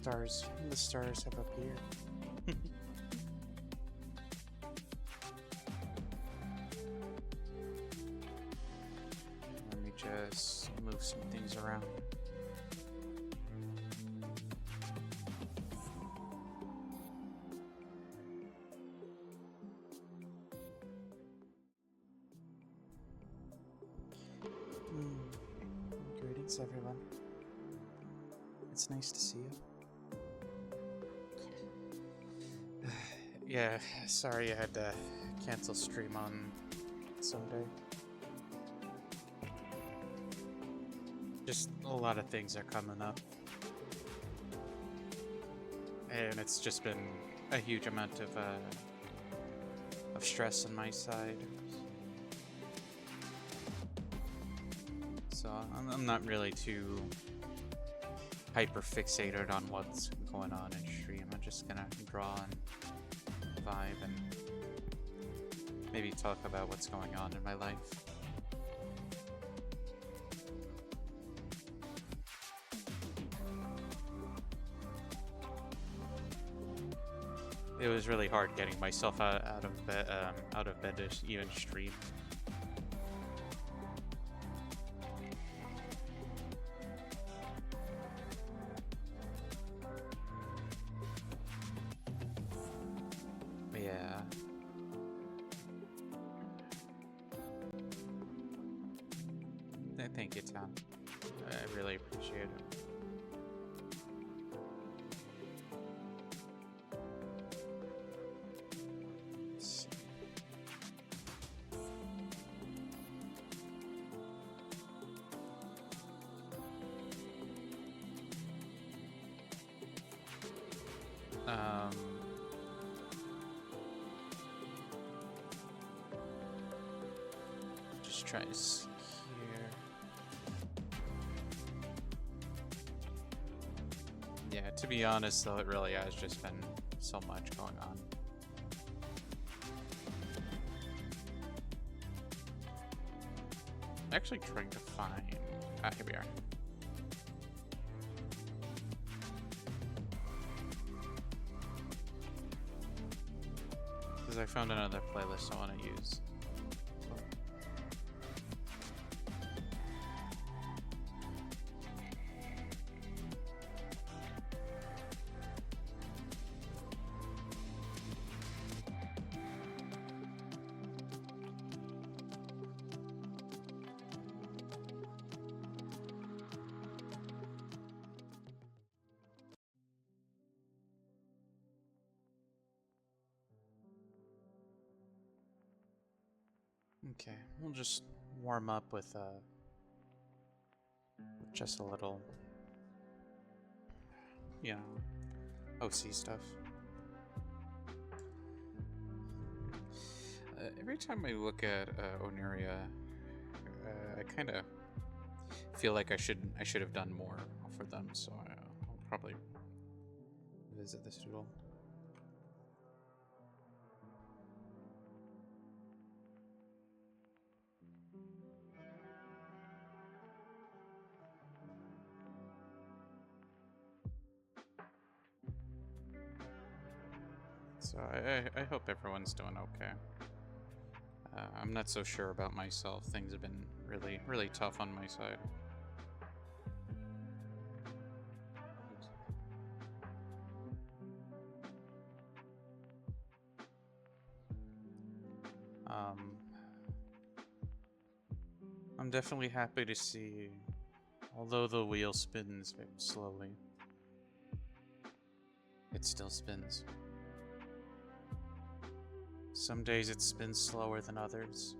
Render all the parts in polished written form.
The stars have appeared. Let me just move some things around. Greetings, everyone. It's nice to see you. Yeah, sorry I had to cancel stream on Sunday. Just a lot of things are coming up. And it's just been a huge amount of stress on my side. So I'm not really too hyper fixated on what's going on in stream. I'm just gonna draw and vibe and maybe talk about what's going on in my life. It was really hard getting myself out of bed to even stream. Yeah. Thank you, Tom. I really appreciate it. Just try to see here. Yeah, to be honest though, it really has just been so much going on. I'm actually trying to find... Ah, here we are. Because I found another playlist I want to use. Okay, we'll just warm up with just a little, you know, OC stuff. Every time I look at Oneria, I kind of feel like I should have done more for them, so I'll probably visit this doodle. So I hope everyone's doing okay. I'm not so sure about myself. Things have been really tough on my side. I'm definitely happy to see, although the wheel spins very slowly, it still spins. Some days it spins slower than others,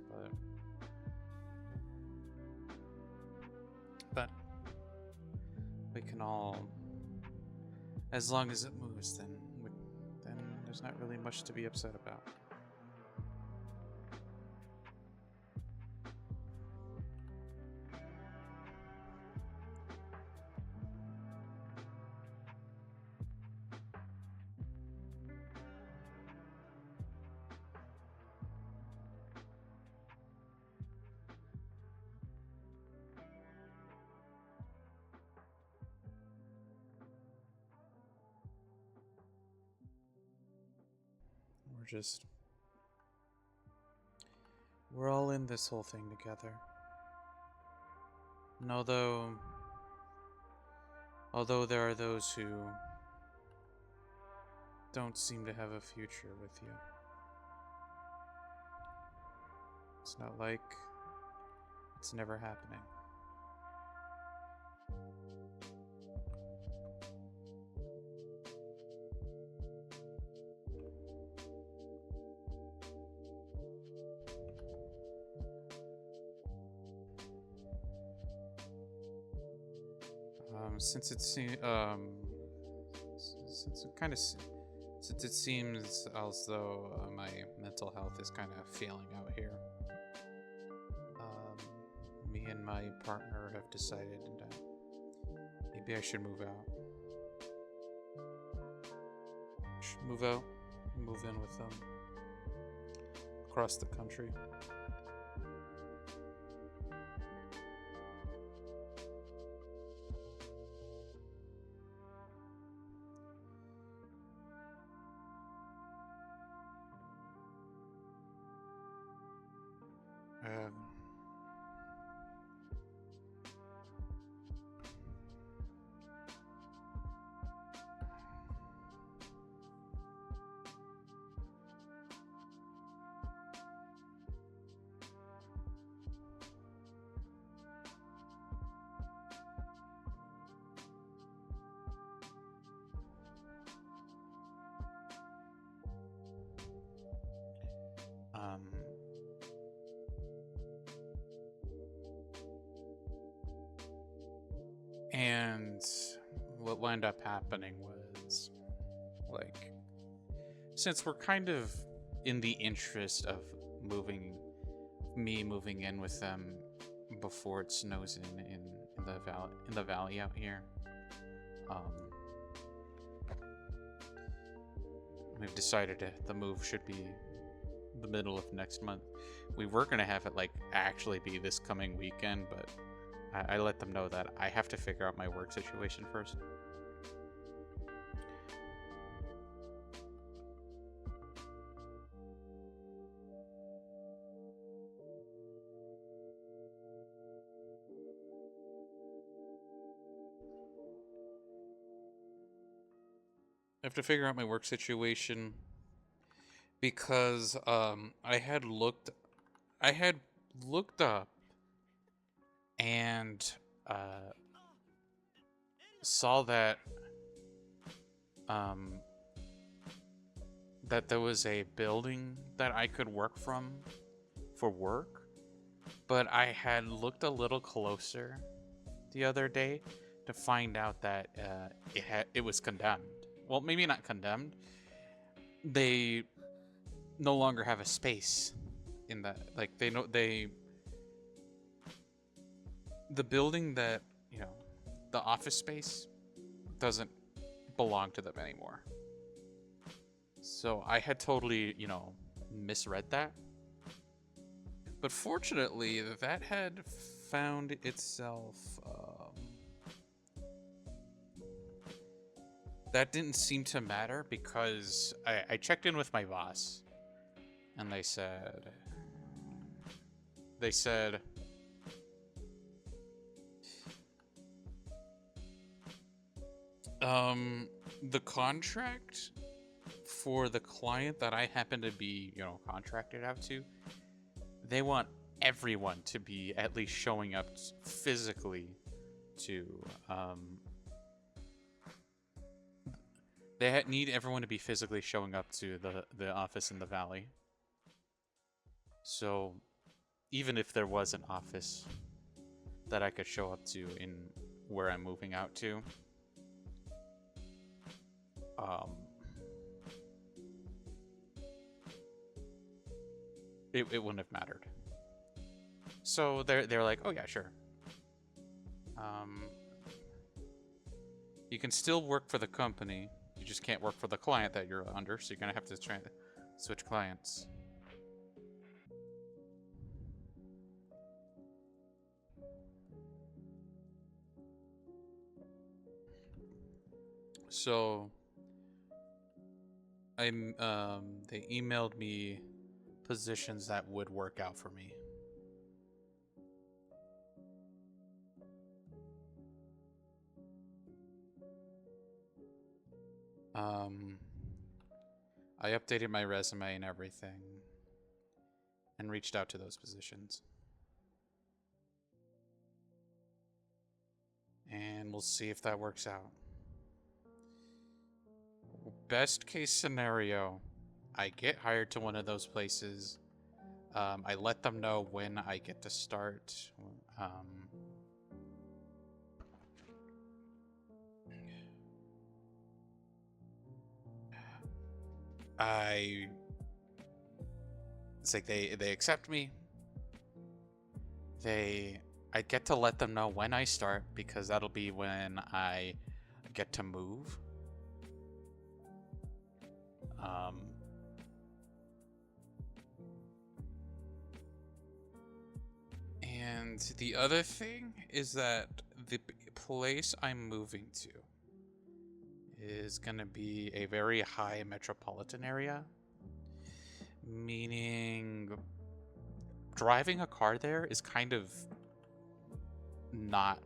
but we can all, as long as it moves, then there's not really much to be upset about. We're all in this whole thing together. And although there are those who don't seem to have a future with you, it's not like it's never happening. Since it seems since it seems as though my mental health is kind of failing out here, me and my partner have decided that maybe I should move out. Move out, move in with them across the country. And what wound up happening was, like, since we're kind of in the interest of moving in with them before it snows in the valley out here, we've decided the move should be the middle of next month. We were gonna have it like actually be this coming weekend, but I let them know that I have to figure out my work situation first. I have to figure out my work situation because I had looked up and saw that that there was a building that I could work from for work, but I had looked a little closer the other day to find out that it was condemned. Well, maybe not condemned. They no longer have a space in that. Like the building that, the office space doesn't belong to them anymore. So I had totally, misread that. But fortunately, that had found itself. That didn't seem to matter because I checked in with my boss, and they said, the contract for the client that I happen to be, contracted out to, they want everyone to be at least showing up physically to, they need everyone to be physically showing up to the office in the valley. So even if there was an office that I could show up to in where I'm moving out to, it wouldn't have mattered. So they're like, oh yeah, sure. You can still work for the company. You just can't work for the client that you're under. So you're gonna have to try to switch clients. So They emailed me positions that would work out for me. I updated my resume and everything and reached out to those positions. And we'll see if that works out. Best case scenario, I get hired to one of those places. I let them know when I get to start. It's like they accept me. I get to let them know when I start because that'll be when I get to move. And the other thing is that the place I'm moving to is going to be a very high metropolitan area, meaning driving a car there is kind of not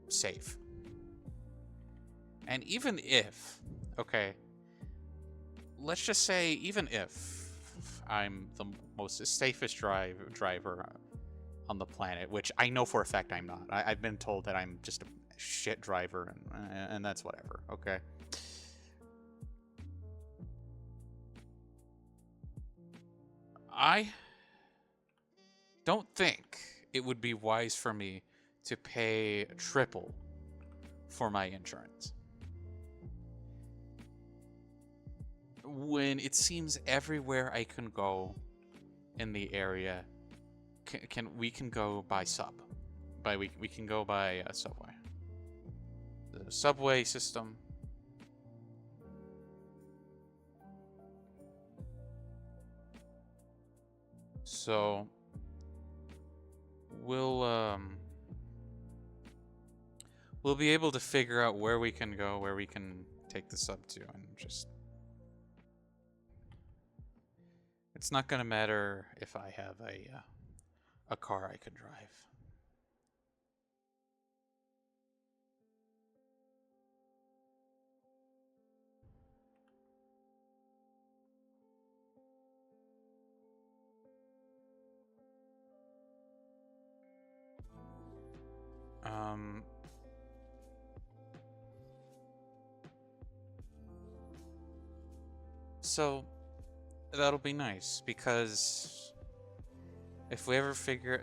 safe. And even if, okay, let's just say even if I'm the most safest driver on the planet, which I know for a fact I'm not. I've been told that I'm just a shit driver, and that's whatever, okay? I don't think it would be wise for me to pay triple for my insurance when it seems everywhere I can go in the area we can go by sub. We can go by a subway. The subway system. So we'll be able to figure out where we can go, where we can take the sub to, and just it's not gonna matter if I have a car I could drive. So that'll be nice because if we ever figure,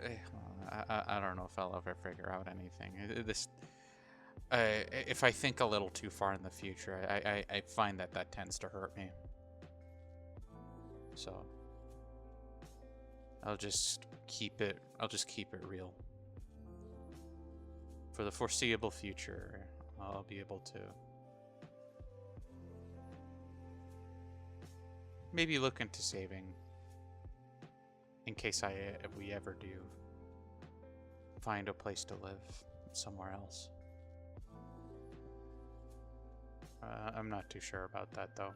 I don't know if I'll ever figure out anything. If I think a little too far in the future, I find that tends to hurt me. So I'll just keep it real. For the foreseeable future, I'll be able to maybe look into saving in case we ever do find a place to live somewhere else. I'm not too sure about that though.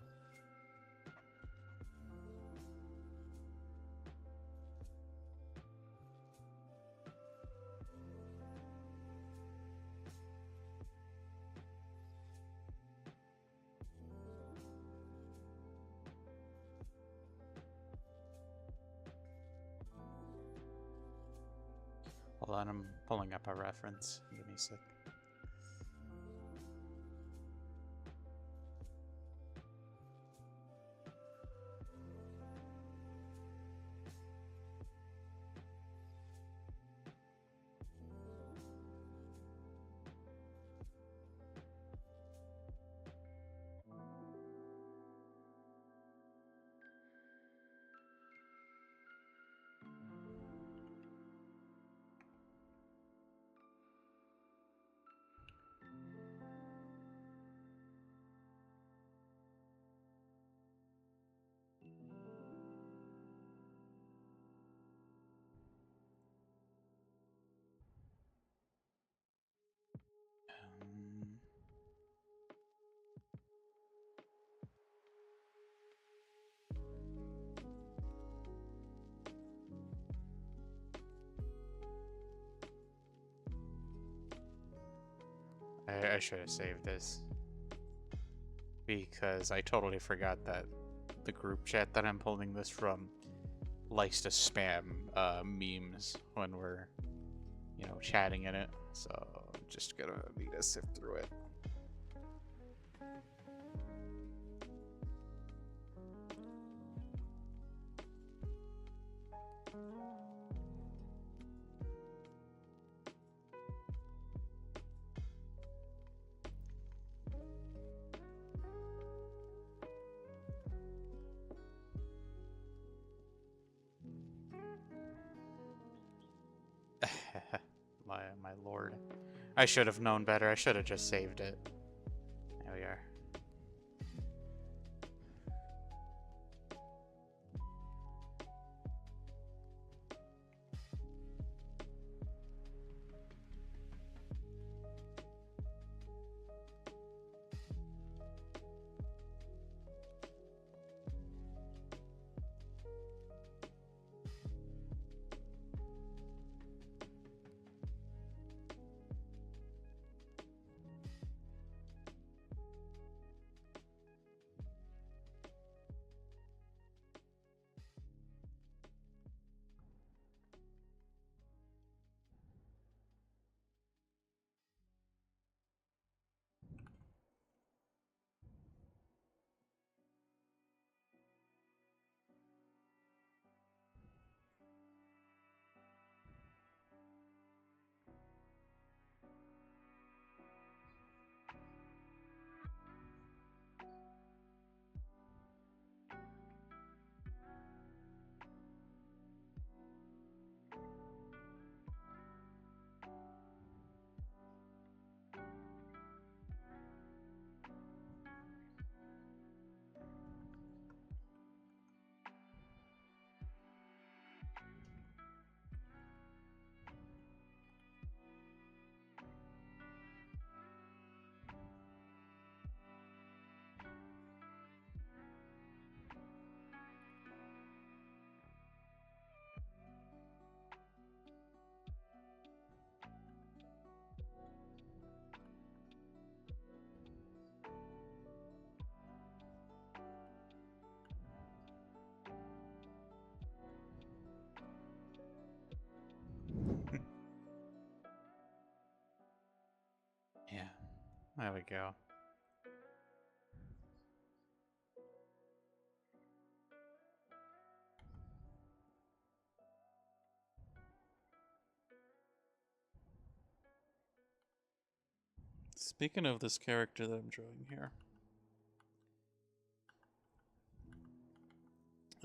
Hold on, I'm pulling up a reference. Give me a sec. I should have saved this. Because I totally forgot that the group chat that I'm pulling this from likes to spam memes when we're, you know, chatting in it. So I'm just gonna need to sift through it. my lord. I should have known better. I should have just saved it. There we are. Yeah, there we go. Speaking of this character that I'm drawing here,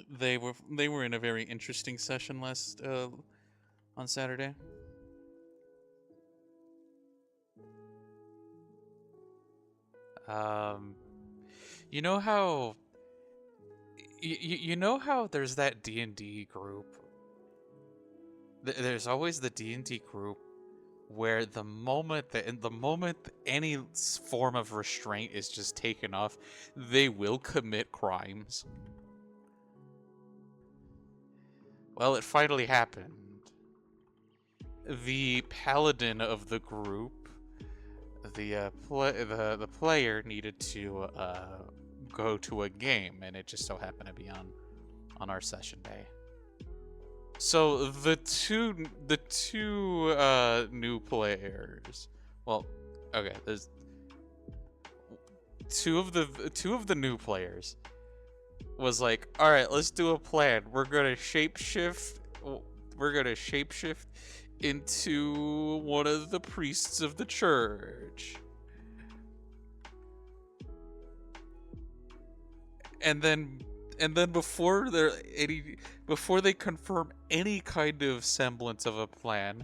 they were in a very interesting session last on Saturday. Um, you know how you know how there's that D&D group. There's always the D&D group where the moment any form of restraint is just taken off, they will commit crimes. Well, it finally happened. The paladin of the group, the player needed to go to a game, and it just so happened to be on our session day. So the two new players. Well, okay, there's two of the new players was like, all right, let's do a plan. We're gonna shapeshift. We're gonna shapeshift into one of the priests of the church. And then before they confirm any kind of semblance of a plan,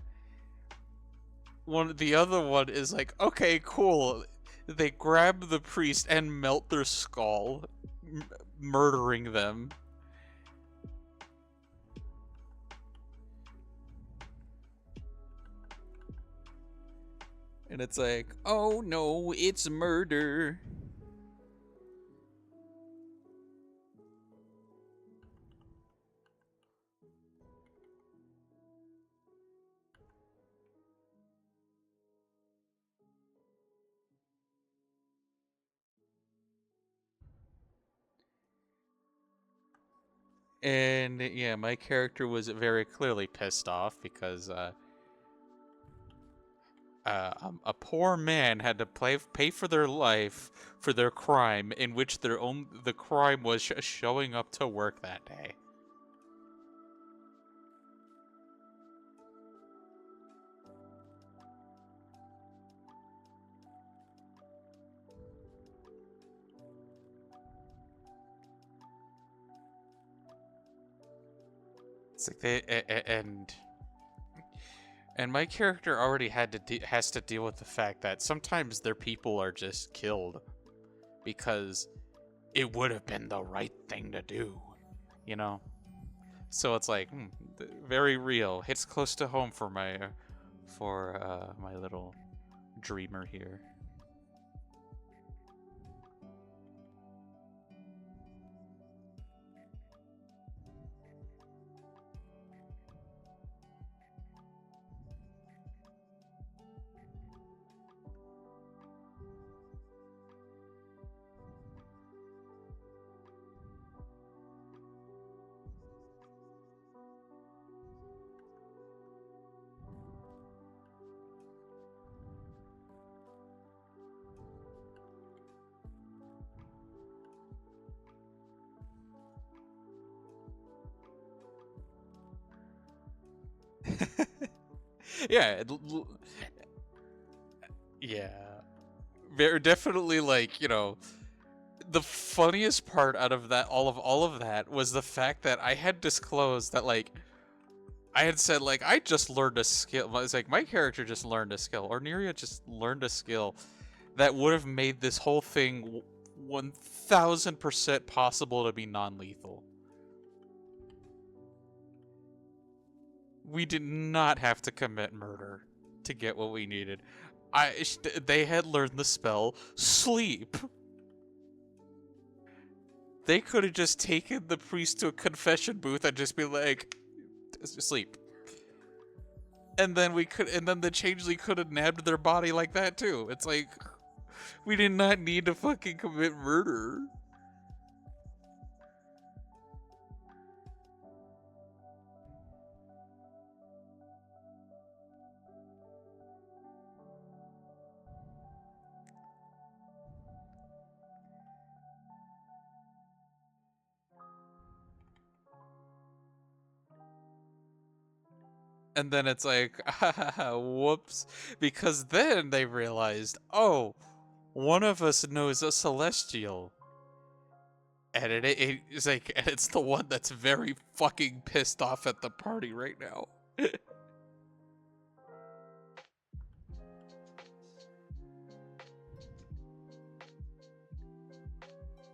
the other one is like, okay, cool. They grab the priest and melt their skull, murdering them. And it's like, oh no, it's murder. And yeah, my character was very clearly pissed off because a poor man had to pay for their life for their crime, in which the crime was showing up to work that day. It's like and my character already has to deal with the fact that sometimes their people are just killed because it would have been the right thing to do, you know. So it's like very real. Hits close to home for my little dreamer here. Yeah, yeah. Very definitely, like, the funniest part out of that all of that was the fact that I had disclosed that, like, I had said, like, I just learned a skill. It's like my character just learned a skill, or Neria just learned a skill that would have made this whole thing 1000% possible to be non-lethal. We did not have to commit murder to get what we needed. They had learned the spell sleep. They could have just taken the priest to a confession booth and just be like, sleep. And then the changeling could have nabbed their body like that too. It's like, we did not need to fucking commit murder. And then it's like, whoops. Because then they realized, oh, one of us knows a celestial. And it's like, and it's the one that's very fucking pissed off at the party right now.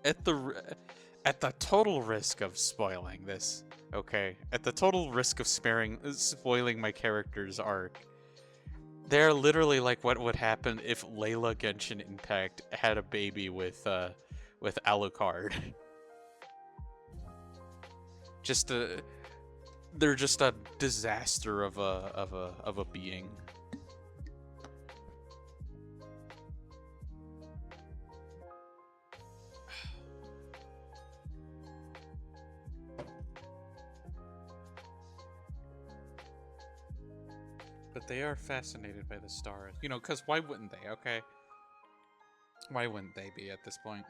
at the at the total risk of spoiling this, okay, at the total risk of spoiling my character's arc, they're literally like what would happen if Layla Genshin Impact had a baby with Alucard. just a They're just a disaster of a being. But they are fascinated by the stars. Because why wouldn't they, okay? Why wouldn't they be at this point?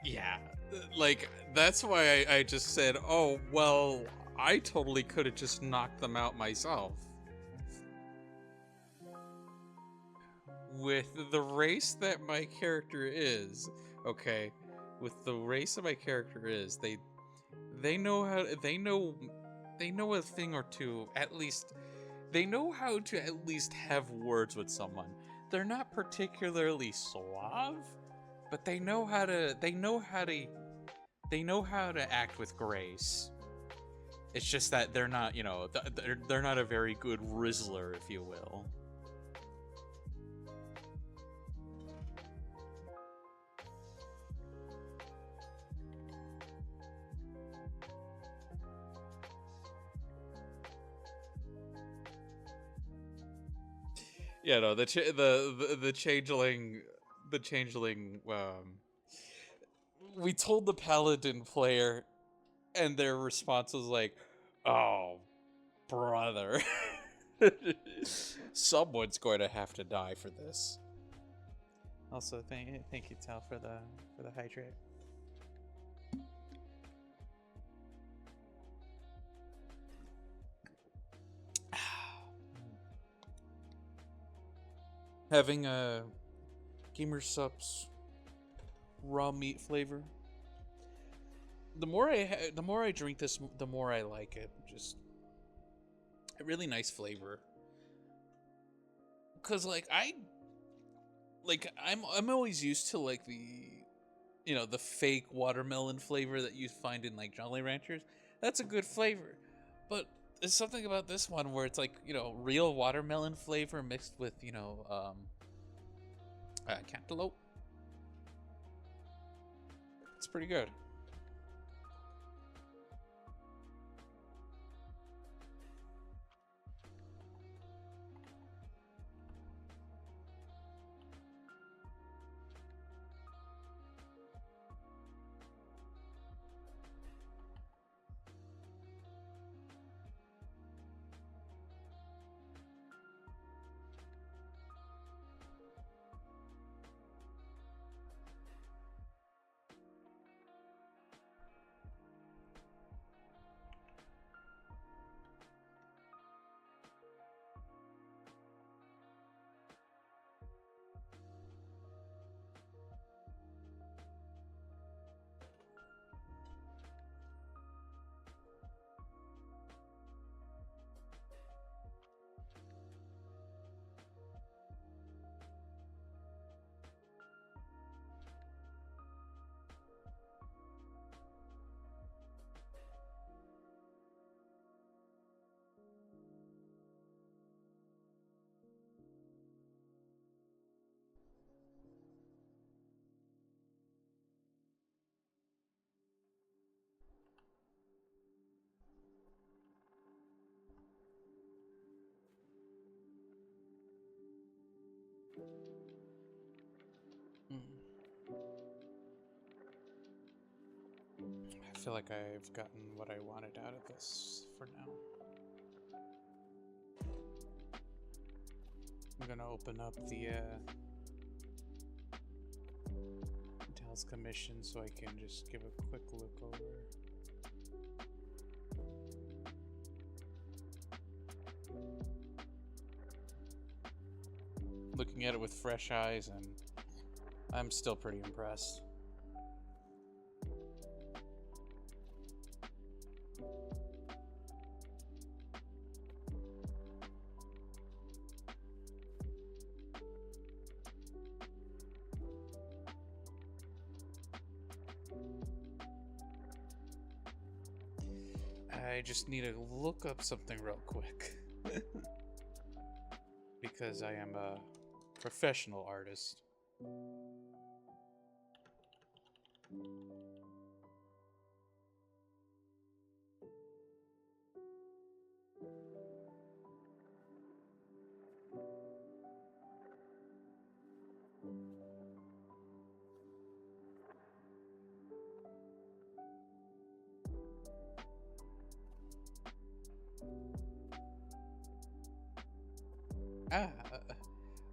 Yeah, like, that's why I just said, oh, well, I totally could have just knocked them out myself. With the race that my character is, okay, with the race that my character is, they know how they know a thing or two, at least. They know how to at least have words with someone. they're not particularly suave, but they know how to act with grace. It's just that they're not, you know, they're not a very good Rizzler, if you will. Yeah, no, the changeling, the changeling. We told the paladin player, and their response was like, "Oh, brother, someone's going to have to die for this." Also, thank you, Tal, for the hydrate. Having a gamer subs raw meat flavor. The more I drink this, the more I like it. Just a really nice flavor. Cause I'm always used to like the fake watermelon flavor that you find in like Jolly Ranchers. That's a good flavor, but there's something about this one where it's like real watermelon flavor mixed with cantaloupe. It's pretty good. I feel like I've gotten what I wanted out of this for now. I'm gonna open up the Tal's commission so I can just give a quick look over. Looking at it with fresh eyes, and I'm still pretty impressed. I just need to look up something real quick. Because I am a professional artist. Ah,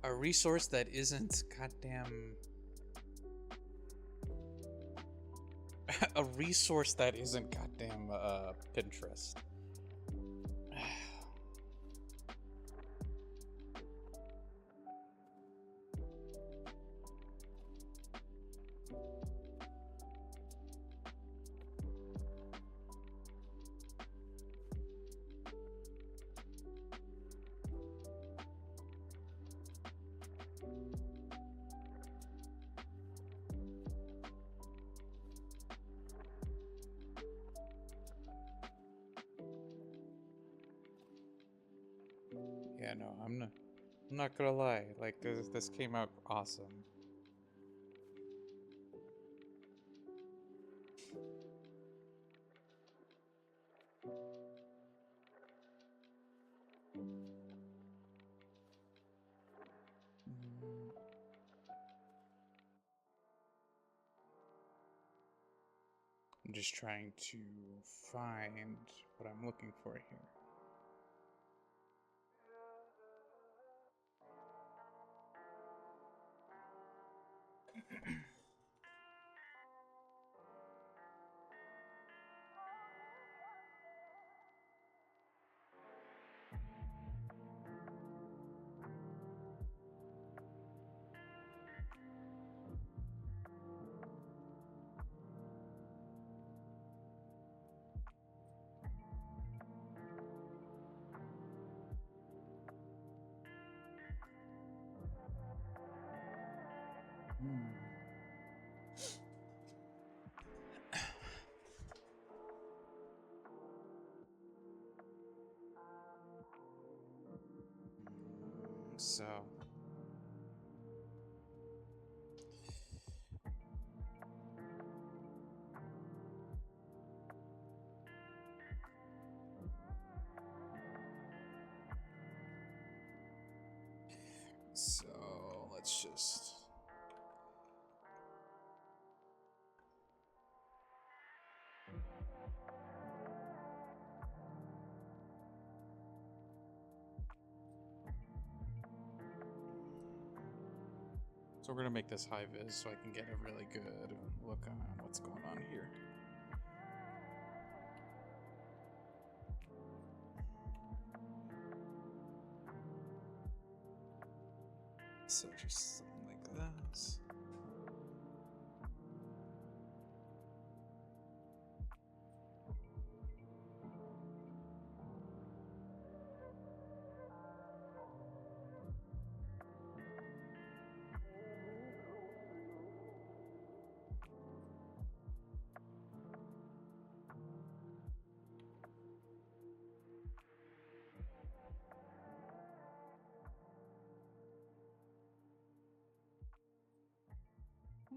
a resource that isn't goddamn... a resource that isn't goddamn Pinterest. Yeah, no, I'm not gonna lie. Like this came out awesome. Mm. I'm just trying to find what I'm looking for here. So let's just. So we're gonna make this high vis so I can get a really good look on what's going on here. So just something like this.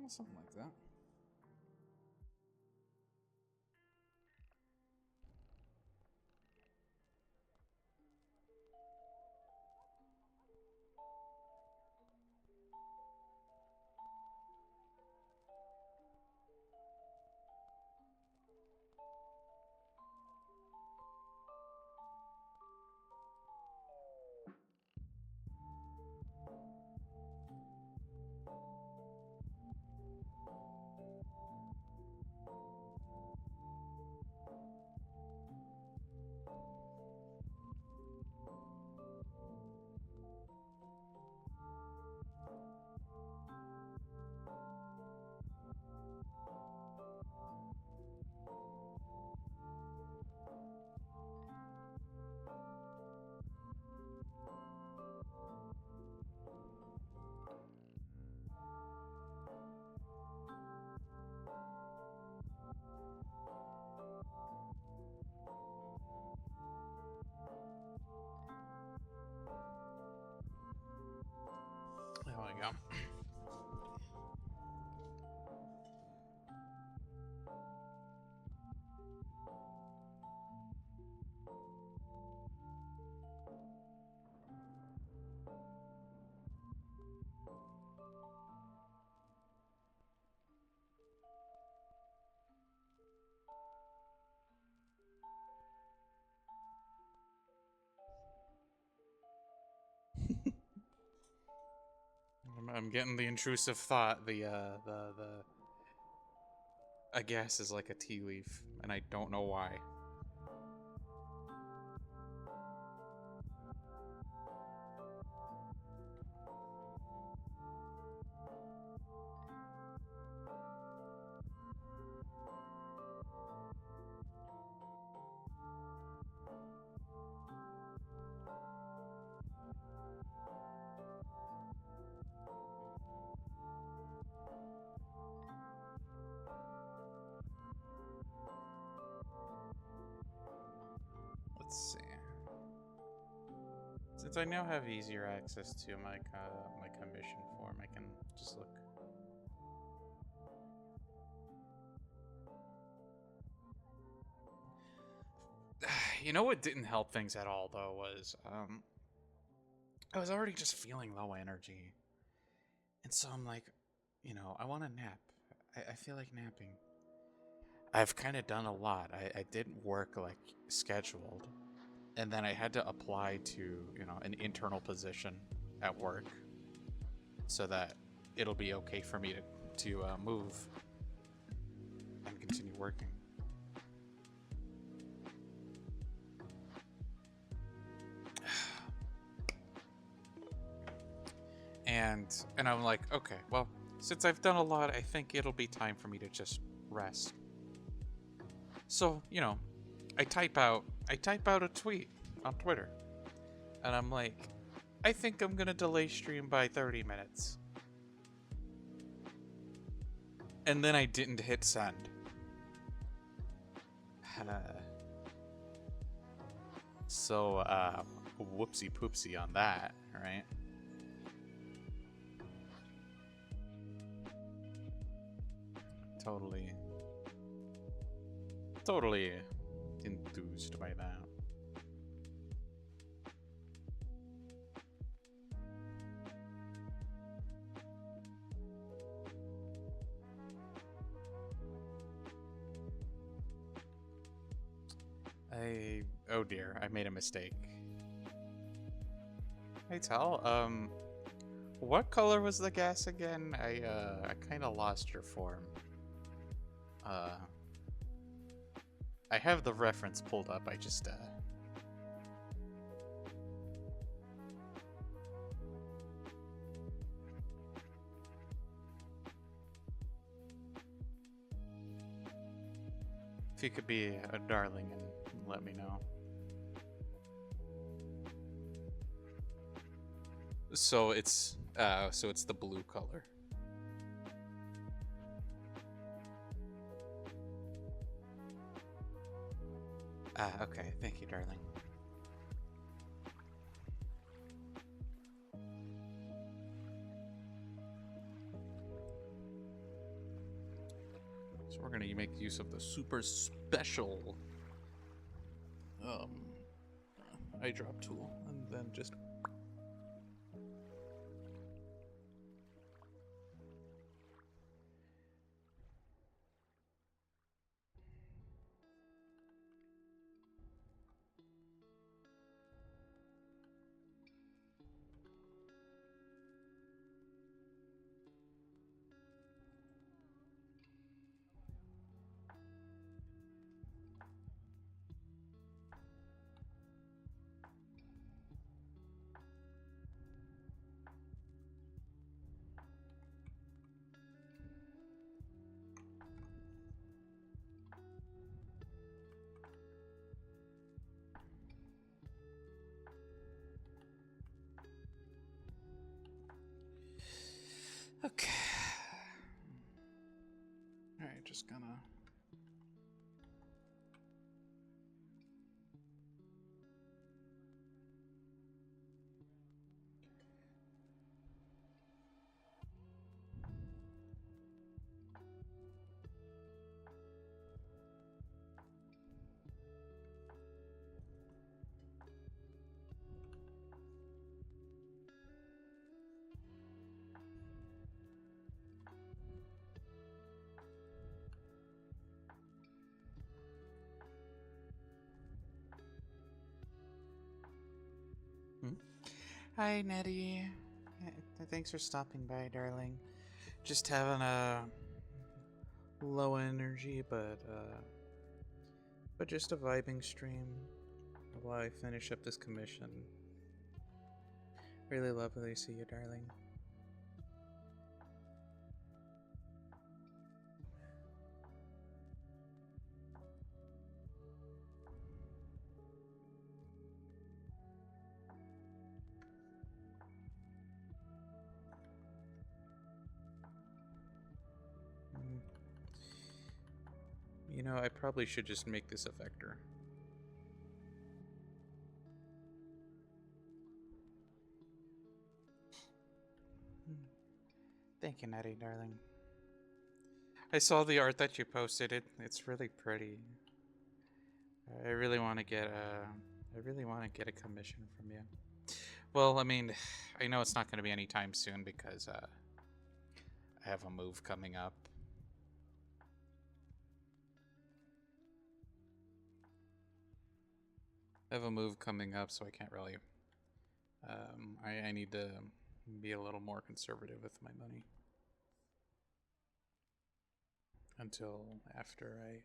Something like that. There we go. I'm getting the intrusive thought. The I guess is like a tea leaf, and I don't know why. Since I now have easier access to my my commission form, I can just look. You know what didn't help things at all though was I was already just feeling low energy, and so I'm like, I want to nap. I feel like napping. I've kind of done a lot. I didn't work like scheduled, and then I had to apply to an internal position at work so that it'll be okay for me to move and continue working. And I'm like, okay, well, since I've done a lot, I think it'll be time for me to just rest. So, I type out a tweet on Twitter. And I'm like, I think I'm going to delay stream by 30 minutes. And then I didn't hit send. So, whoopsie poopsie on that, right? Totally enthused by that. Oh dear, I made a mistake. Hey Tal, what color was the gas again? I kind of lost your form. I have the reference pulled up, I just, if you could be a darling and let me know. So it's the blue color. Okay, thank you, darling. So we're gonna make use of the super special eye drop tool, and then just okay. All right, just gonna. Hi, Nettie. Thanks for stopping by, darling. Just having a low energy, but just a vibing stream while I finish up this commission. Really lovely to see you, darling. I probably should just make this a vector. Thank you, Nettie, darling. I saw the art that you posted. It's really pretty. I really want to get a commission from you. Well, I mean, I know it's not going to be anytime soon because I have a move coming up. I have a move coming up, so I can't really. I need to be a little more conservative with my money until after I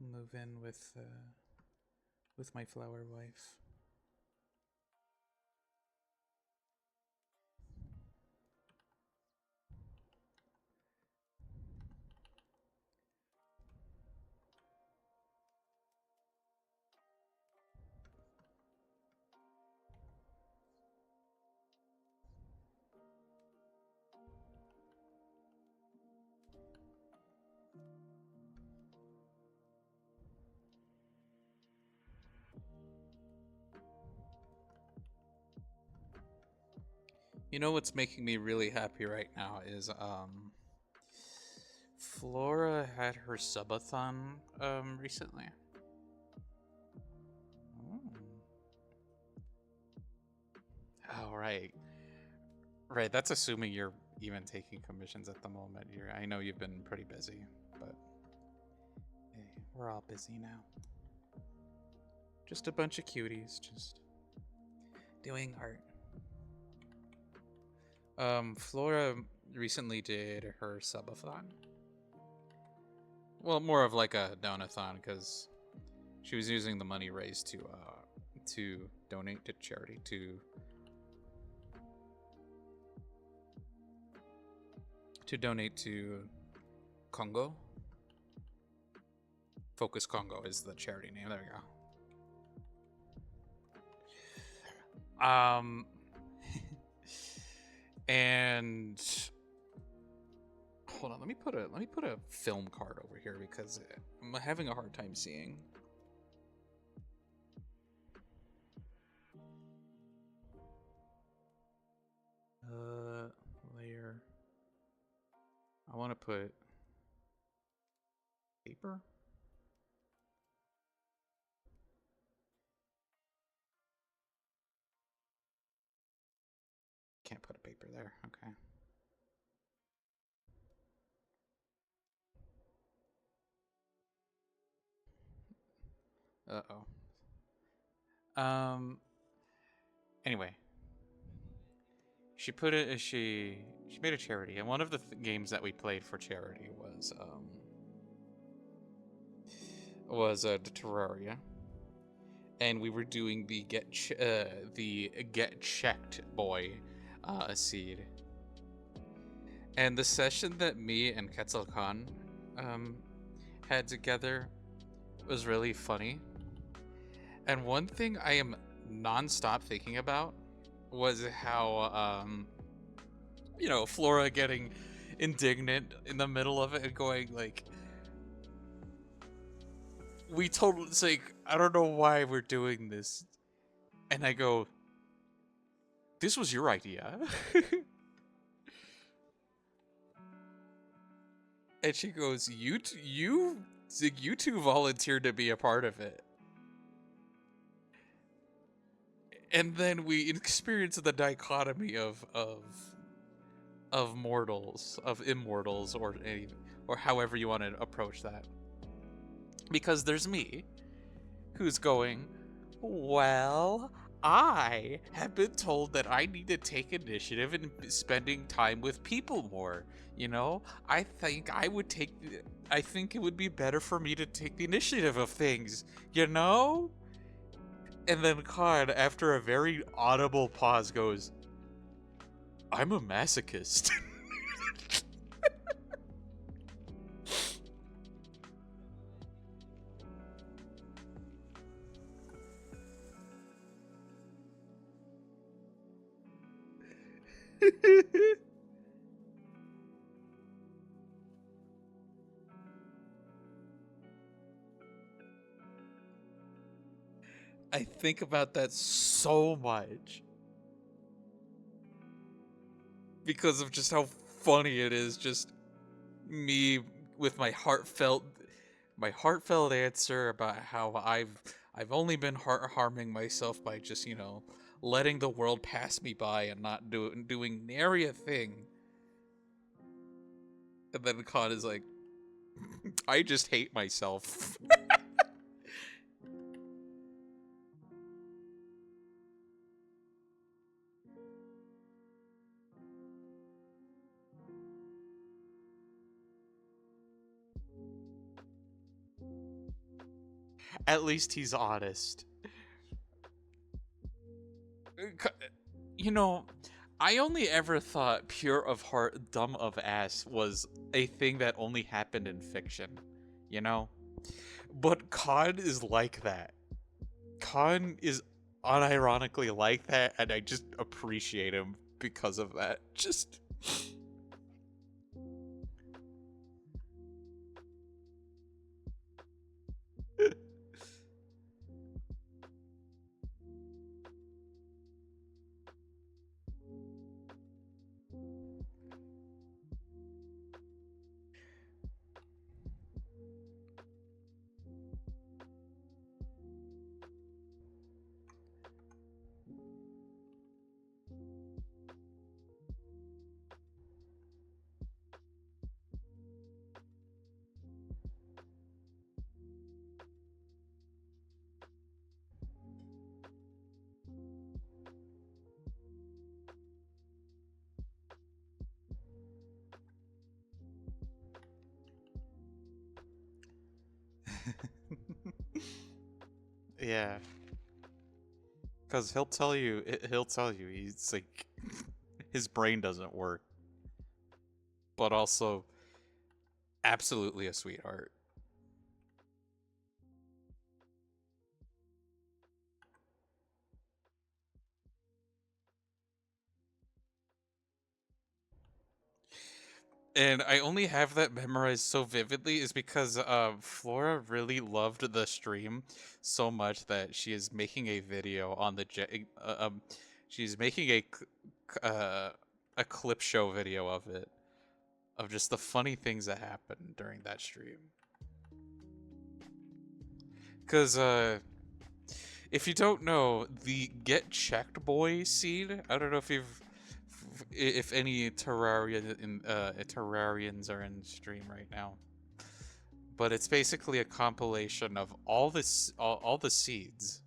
move in with my flower wife. You know what's making me really happy right now is Flora had her subathon recently. Oh right. Right, that's assuming you're even taking commissions at the moment. I know you've been pretty busy, but hey, we're all busy now. Just a bunch of cuties, just doing art. Flora recently did her subathon. Well, more of like a donathon because she was using the money raised to donate to charity to donate to Congo. Focus Congo is the charity name. There we go. And hold on, let me put a film card over here because I'm having a hard time seeing. Layer. I want to put paper. Can't put a paper there. Okay. Uh-oh. Anyway, she put it. She made a charity, and one of the games that we played for charity was the Terraria, and we were doing the get checked boy seed. And the session that me and Quetzal Khan had together was really funny. And one thing I am non-stop thinking about was how Flora getting indignant in the middle of it and going like, we totally, it's like, I don't know why we're doing this. And I go, this was your idea. And she goes, you two volunteered to be a part of it. And then we experience the dichotomy of mortals, of immortals, or however you want to approach that. Because there's me, who's going, well, I have been told that I need to take initiative in spending time with people more. I think it would be better for me to take the initiative of things, And then Khan, after a very audible pause, goes, I'm a masochist. I think about that so much because of just how funny it is just me with my heartfelt answer about how I've only been harming myself by just, letting the world pass me by and not doing nary a thing. And then Khan is like, I just hate myself. At least he's honest. You know, I only ever thought pure of heart, dumb of ass was a thing that only happened in fiction, you know? But Khan is like that. Khan is unironically like that, and I just appreciate him because of that. Just. Yeah. Because he'll tell you, he's like, his brain doesn't work, but also absolutely a sweetheart. And I only have that memorized so vividly is because Flora really loved the stream so much that she is making a video on the she's making a clip show video of it, of just the funny things that happened during that stream. Cuz if you don't know, the Get Checked Boy scene, I don't know if any Terrarians are in stream right now, but it's basically a compilation of all the seeds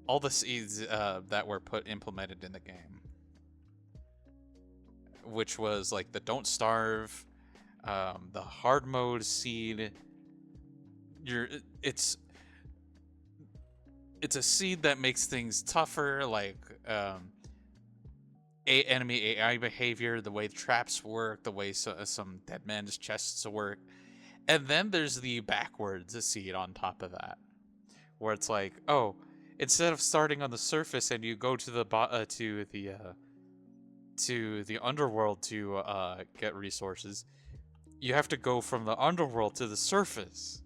that were implemented in the game, which was like the Don't Starve, the hard mode seed. You're it's a seed that makes things tougher, like enemy AI behavior, the way the traps work, the way some dead man's chests work. And then there's the backwards seed on top of that, where it's like, oh, instead of starting on the surface and you go to the underworld to get resources, you have to go from the underworld to the surface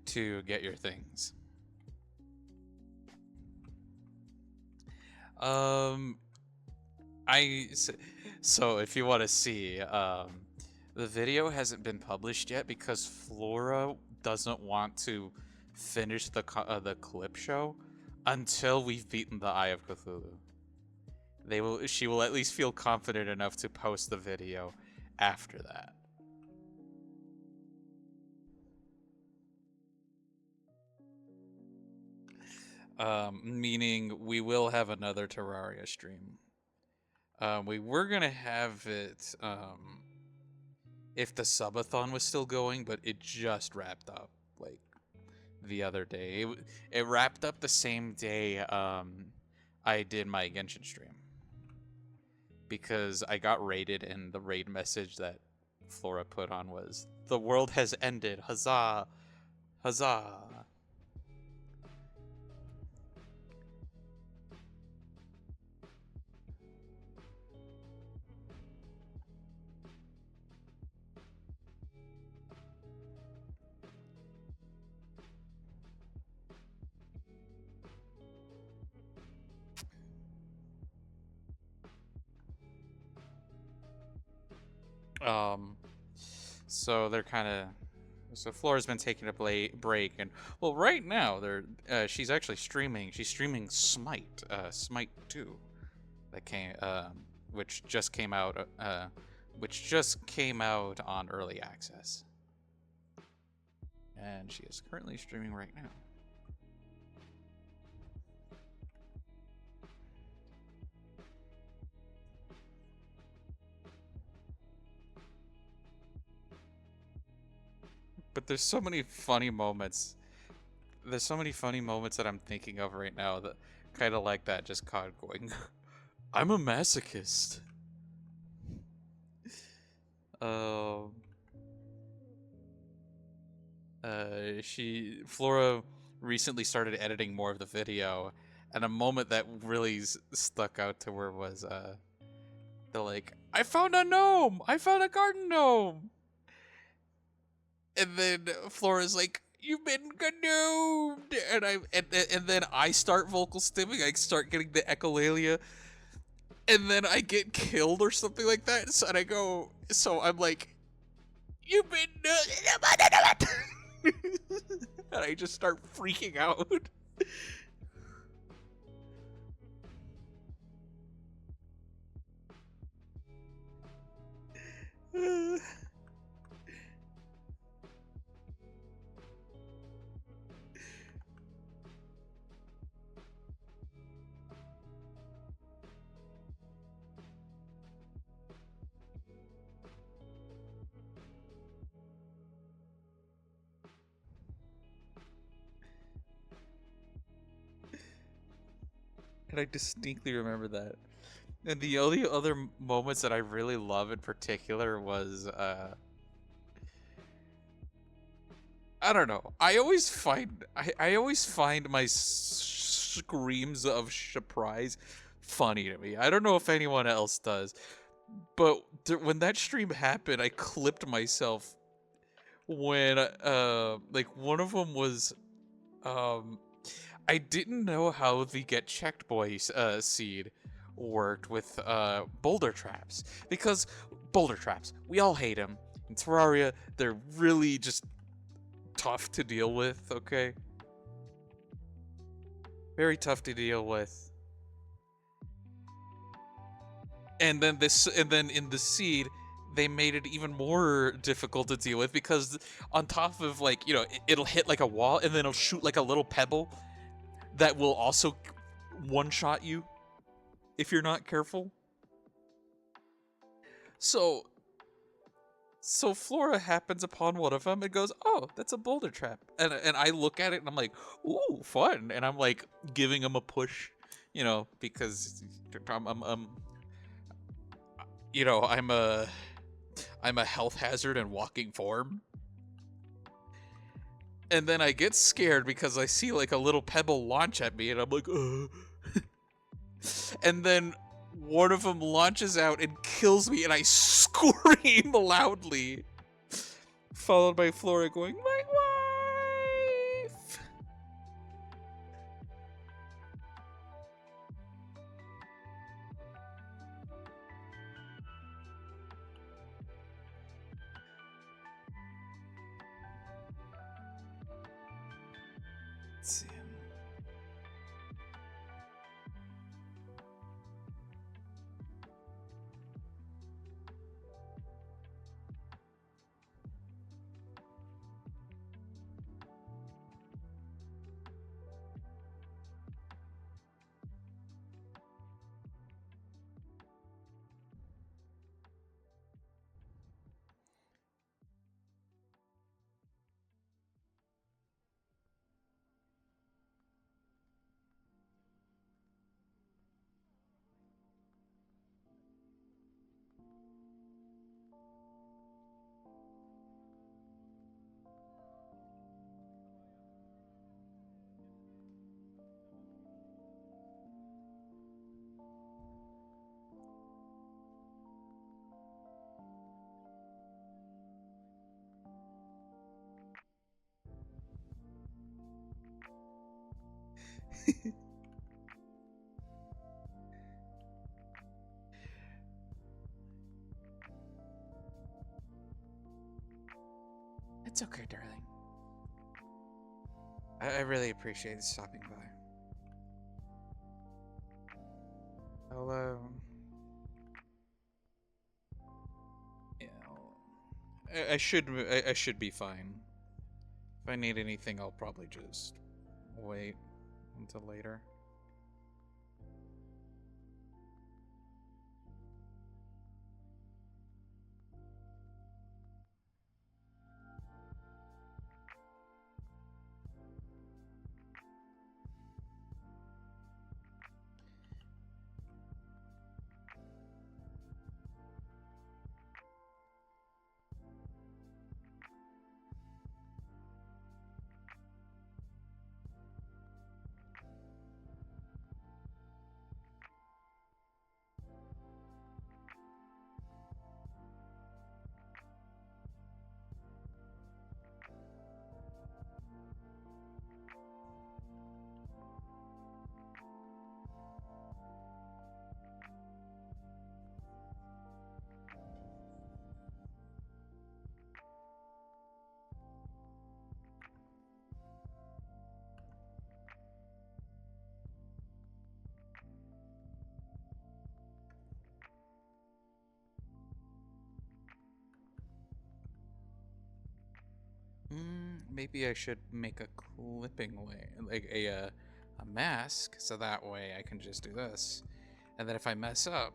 to get your things. Um, so if you want to see, the video hasn't been published yet because Flora doesn't want to finish the clip show until we've beaten the Eye of Cthulhu. She will at least feel confident enough to post the video after that. Meaning we will have another Terraria stream. We were gonna have it if the subathon was still going, but it just wrapped up like the other day. It wrapped up the same day I did my Genshin stream, because I got raided, and the raid message that Flora put on was, "The world has ended, huzzah, huzzah." Um, so they're kind of. So Flora's been taking a break, and well, right now she's actually streaming. She's streaming Smite, Smite 2, that came, which just came out, on early access, and she is currently streaming right now. But there's so many funny moments. There's so many funny moments that I'm thinking of right now that kind of like that, just caught going. I'm a masochist. Um. Flora recently started editing more of the video, and a moment that really stuck out to her was the like, I found a gnome, I found a garden gnome, and then Flora's like, you've been gnomed, and then I start vocal stimming, I start getting the echolalia, and then I get killed or something like that, so, and I go, so I'm like, you've been and I just start freaking out. And I distinctly remember that. And the only other moments that I really love in particular was, I don't know. I always find my screams of surprise funny to me. I don't know if anyone else does, but when that stream happened, I clipped myself when, like one of them was, um, I didn't know how the Get Checked Boy seed worked with boulder traps, because boulder traps, we all hate them. In Terraria, they're really just tough to deal with, okay? Very tough to deal with. And then in the seed, they made it even more difficult to deal with, because on top of, like, you know, it'll hit like a wall and then it'll shoot like a little pebble that will also one-shot you if you're not careful. So Flora happens upon one of them and goes, "Oh, that's a boulder trap." And I look at it and I'm like, "Ooh, fun!" And I'm like giving him a push, you know, because I'm you know, I'm a health hazard in walking form. And then I get scared because I see like a little pebble launch at me, and I'm like, ugh. And then one of them launches out and kills me, and I scream loudly, followed by Flora going, "My wife!" Let's see. It's okay, darling. I really appreciate you stopping by. I'll, yeah, I should be fine. If I need anything, I'll probably just wait until later. Maybe I should make a clipping way, like a mask, so that way I can just do this, and then if I mess up,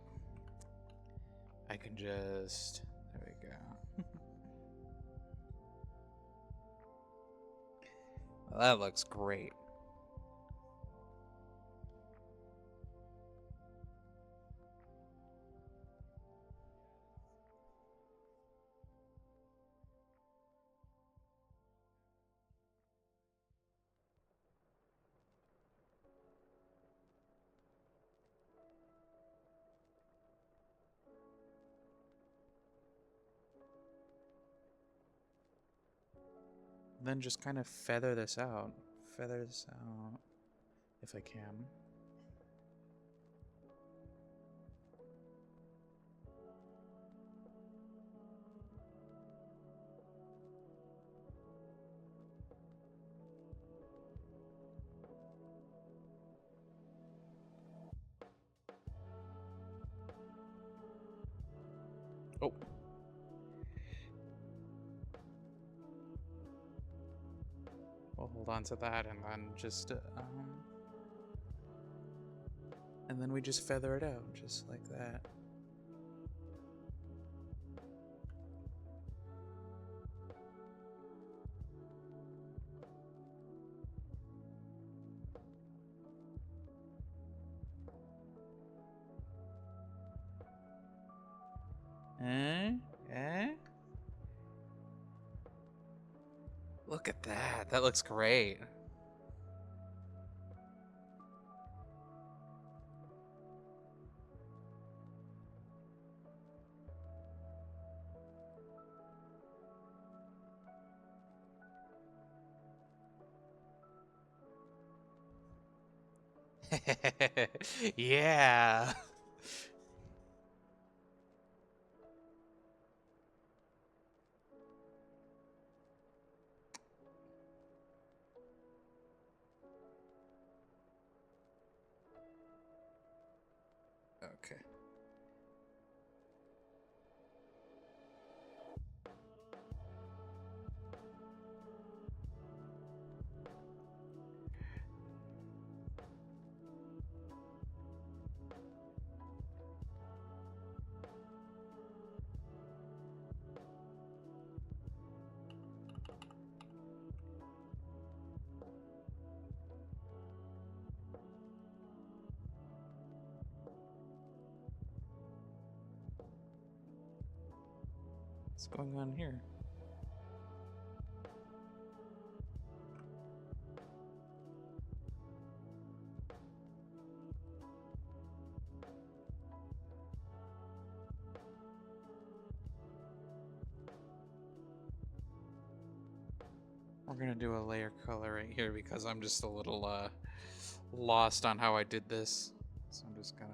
I can just there we go. Well, that looks great. Then just kind of feather this out. Feather this out if I can. Oh. We'll hold on to that and then just, and then we just feather it out, just like that. Eh? Eh? Look at that. That looks great. Yeah. Okay. What's going on here? We're gonna do a layer color right here because I'm just a little lost on how I did this. So I'm just gonna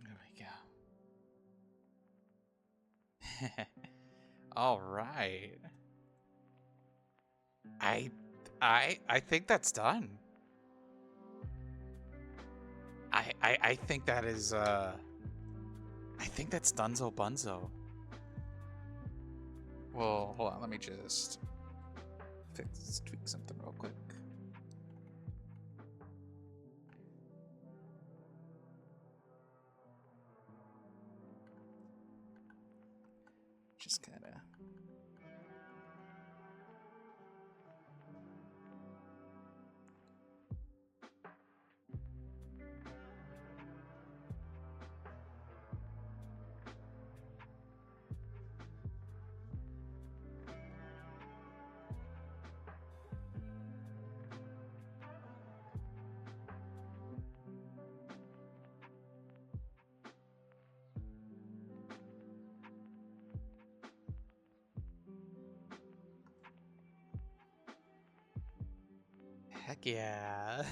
There we go. All right. I I think that's done. I think that is I think that's Dunzo Bunzo. Well, hold on, let me just tweak something real quick. Just kind of. Heck yeah.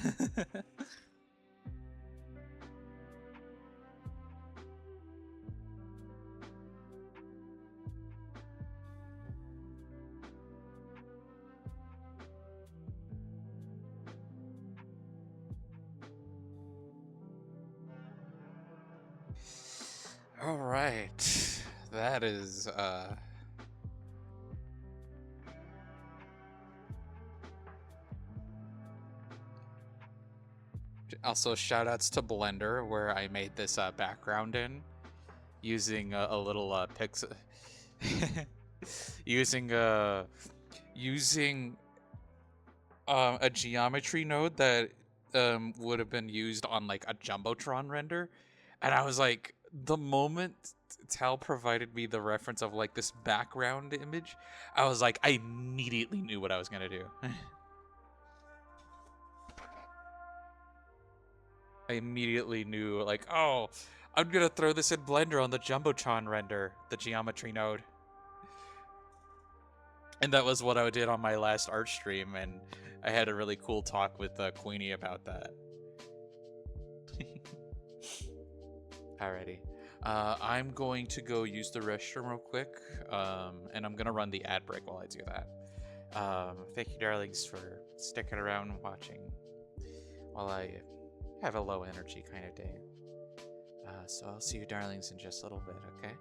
All right. That is also shout outs to Blender where I made this background in using a little pixel using using a geometry node that would have been used on like a jumbotron render, and I was like, the moment Tal provided me the reference of like this background image, I was like, I immediately knew what I was gonna do. I immediately knew like, oh, I'm gonna throw this in Blender on the jumbotron render, the geometry node. And that was what I did on my last art stream, and I had a really cool talk with Queenie about that. Alrighty. I'm going to go use the restroom real quick, and I'm gonna run the ad break while I do that. Thank you, darlings, for sticking around and watching while I have a low energy kind of day. So I'll see you, darlings, in just a little bit, okay?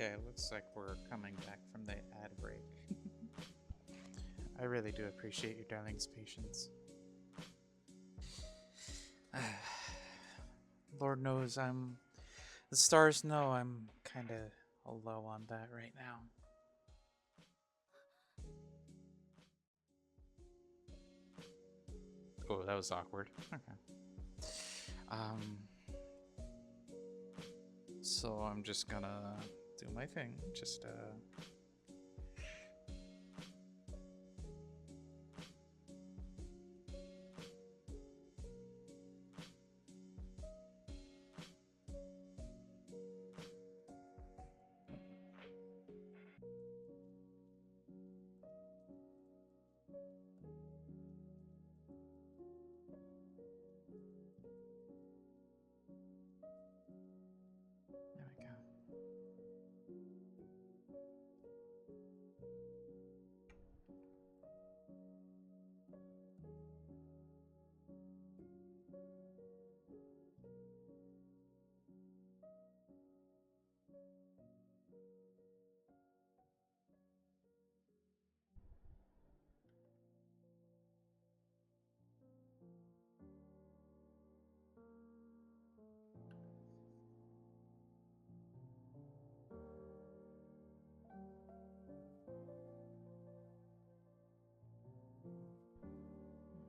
Okay, looks like we're coming back from the ad break. I really do appreciate your darling's patience. Lord knows the stars know I'm kind of low on that right now. Oh, that was awkward. Okay. So I'm just gonna do my thing. Just there we go.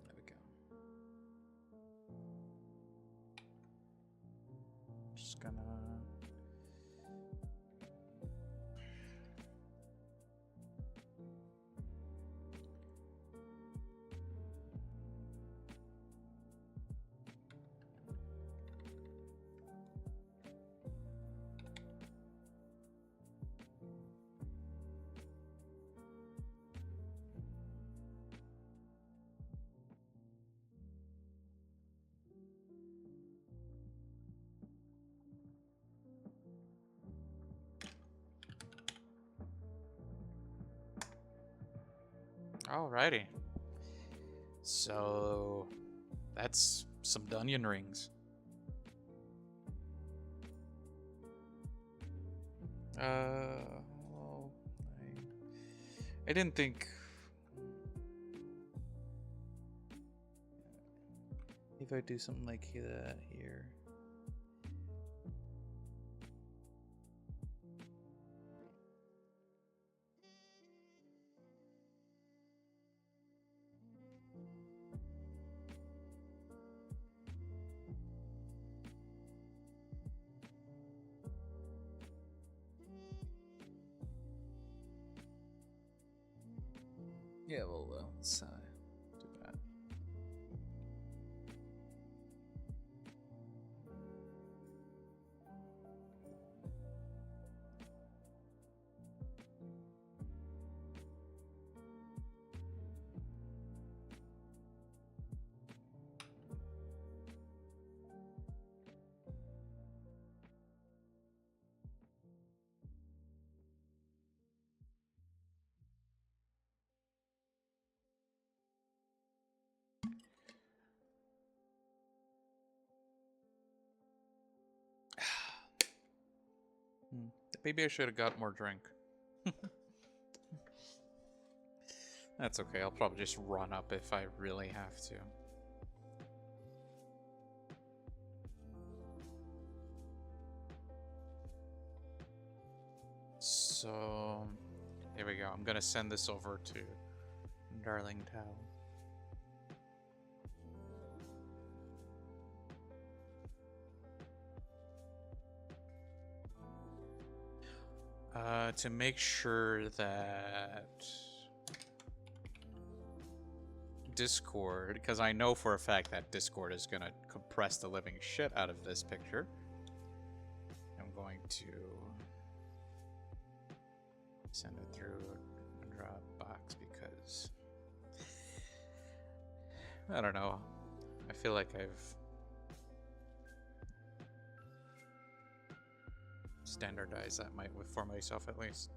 There we go. Just gonna. Alrighty. So that's some Dunyan rings. Well, I didn't think. If I do something like that here. Yeah, well, let's do that. Maybe I should have got more drink. That's okay, I'll probably just run up if I really have to. So, here we go. I'm gonna send this over to Darling Tao. To make sure that Discord, because I know for a fact that Discord is gonna compress the living shit out of this picture. I'm going to send it through a Dropbox because I don't know. I feel like I've standardized that for myself at least.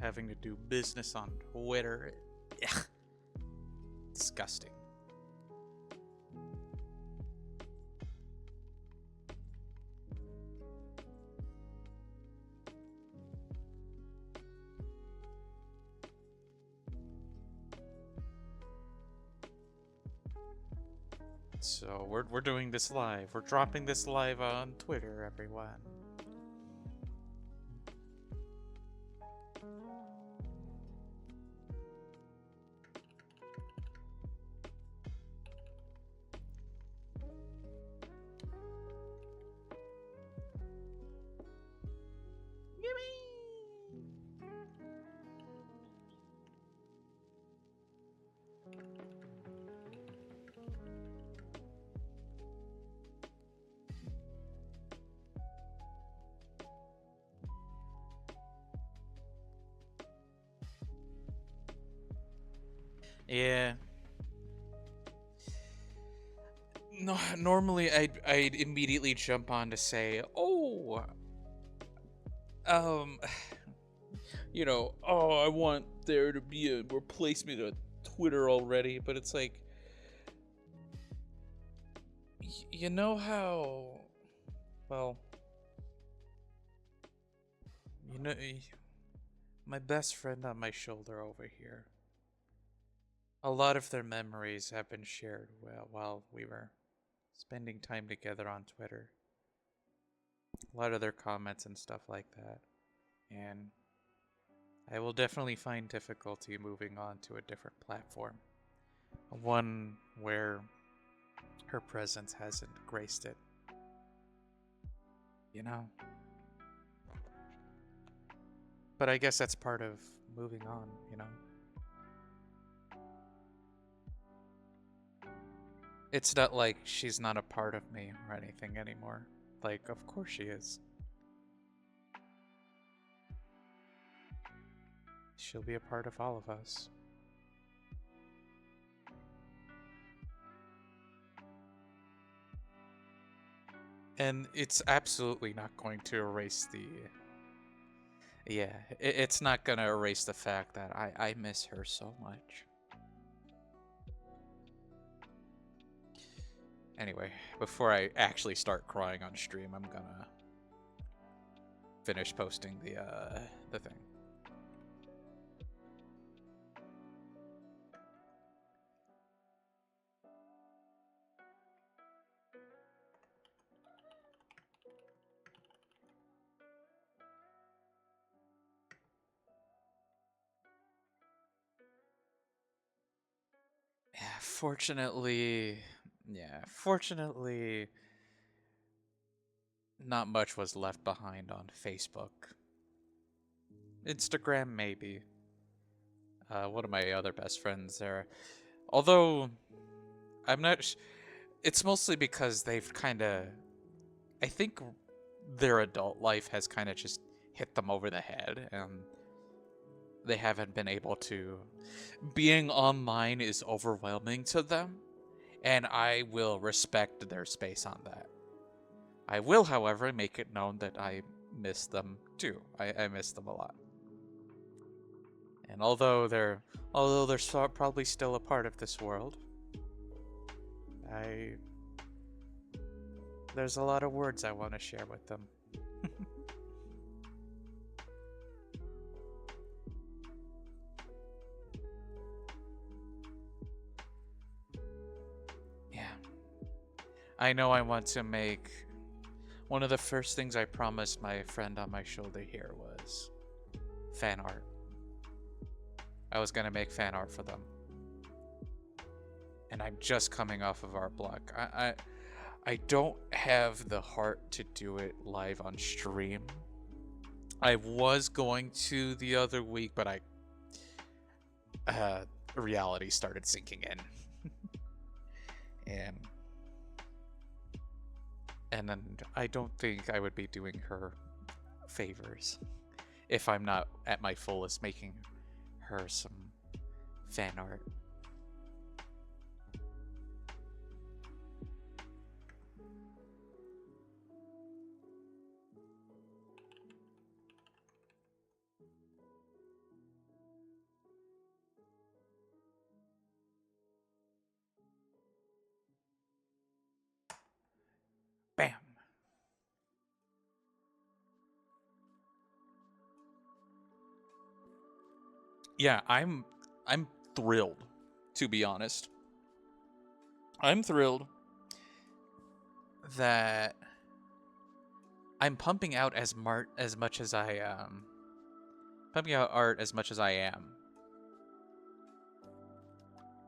having to do business on Twitter. Yeah. Disgusting. So we're doing this live. We're dropping this live on Twitter, everyone. Yeah. No, normally I'd immediately jump on to say, "Oh, um, oh, I want there to be a replacement of Twitter already," but it's like, you know how, well, you know, my best friend on my shoulder over here. A lot of their memories have been shared while we were spending time together on Twitter. A lot of their comments and stuff like that. And I will definitely find difficulty moving on to a different platform. One where her presence hasn't graced it. You know? But I guess that's part of moving on, you know? It's not like she's not a part of me or anything anymore. Like, of course she is. She'll be a part of all of us. And it's absolutely not going to erase the... Yeah, it's not going to erase the fact that I miss her so much. Anyway, before I actually start crying on stream, I'm gonna finish posting the thing. Fortunately, not much was left behind on Facebook. Instagram, maybe. One of my other best friends there. Although, I'm not... It's mostly because they've kind of... I think their adult life has kind of just hit them over the head, and they haven't been able to... Being online is overwhelming to them, and I will respect their space on that. I will, however, make it known that I miss them too. I miss them a lot. And although they're probably still a part of this world, there's a lot of words I want to share with them. Yeah. I know I want to make... One of the first things I promised my friend on my shoulder here was fan art. I was gonna make fan art for them. And I'm just coming off of art block. I don't have the heart to do it live on stream. I was going to the other week, but reality started sinking in. And then I don't think I would be doing her favors if I'm not at my fullest making her some fan art. Yeah, I'm thrilled, to be honest. I'm thrilled that I'm pumping out as much as I pumping out art as much as I am.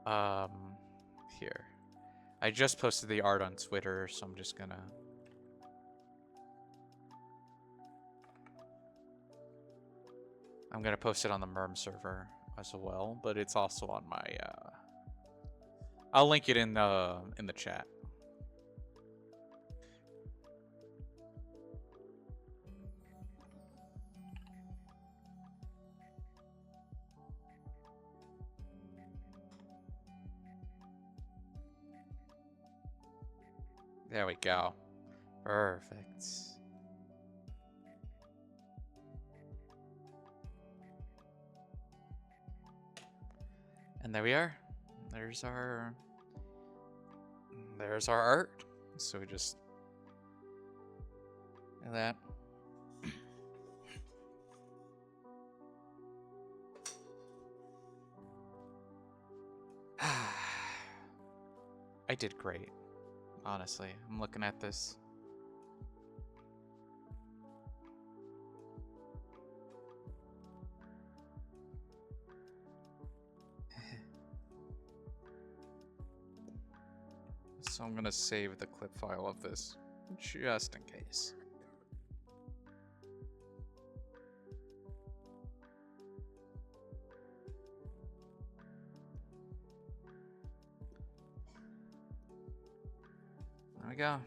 Um Here. I just posted the art on Twitter, so I'm gonna post it on the Merm server as well, but it's also on my I'll link it in the chat. There we go. Perfect. And there we are. There's our art. So we just that. I did great, honestly. I'm looking at this. So I'm gonna save the clip file of this, just in case. There we go.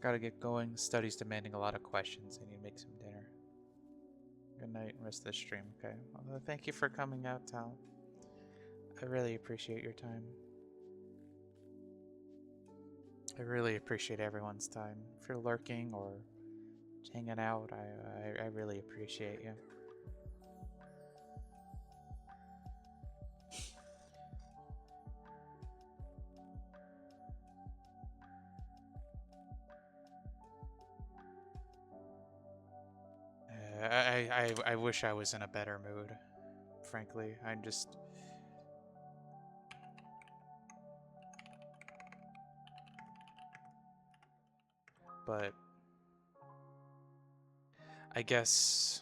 Gotta get going. Study's demanding a lot of questions. I need to make some dinner. Good night and rest of the stream, okay? Well, thank you for coming out, Tal. I really appreciate your time. I really appreciate everyone's time. If you're lurking or hanging out, I really appreciate you. I wish I was in a better mood, frankly. I'm just... But... I guess...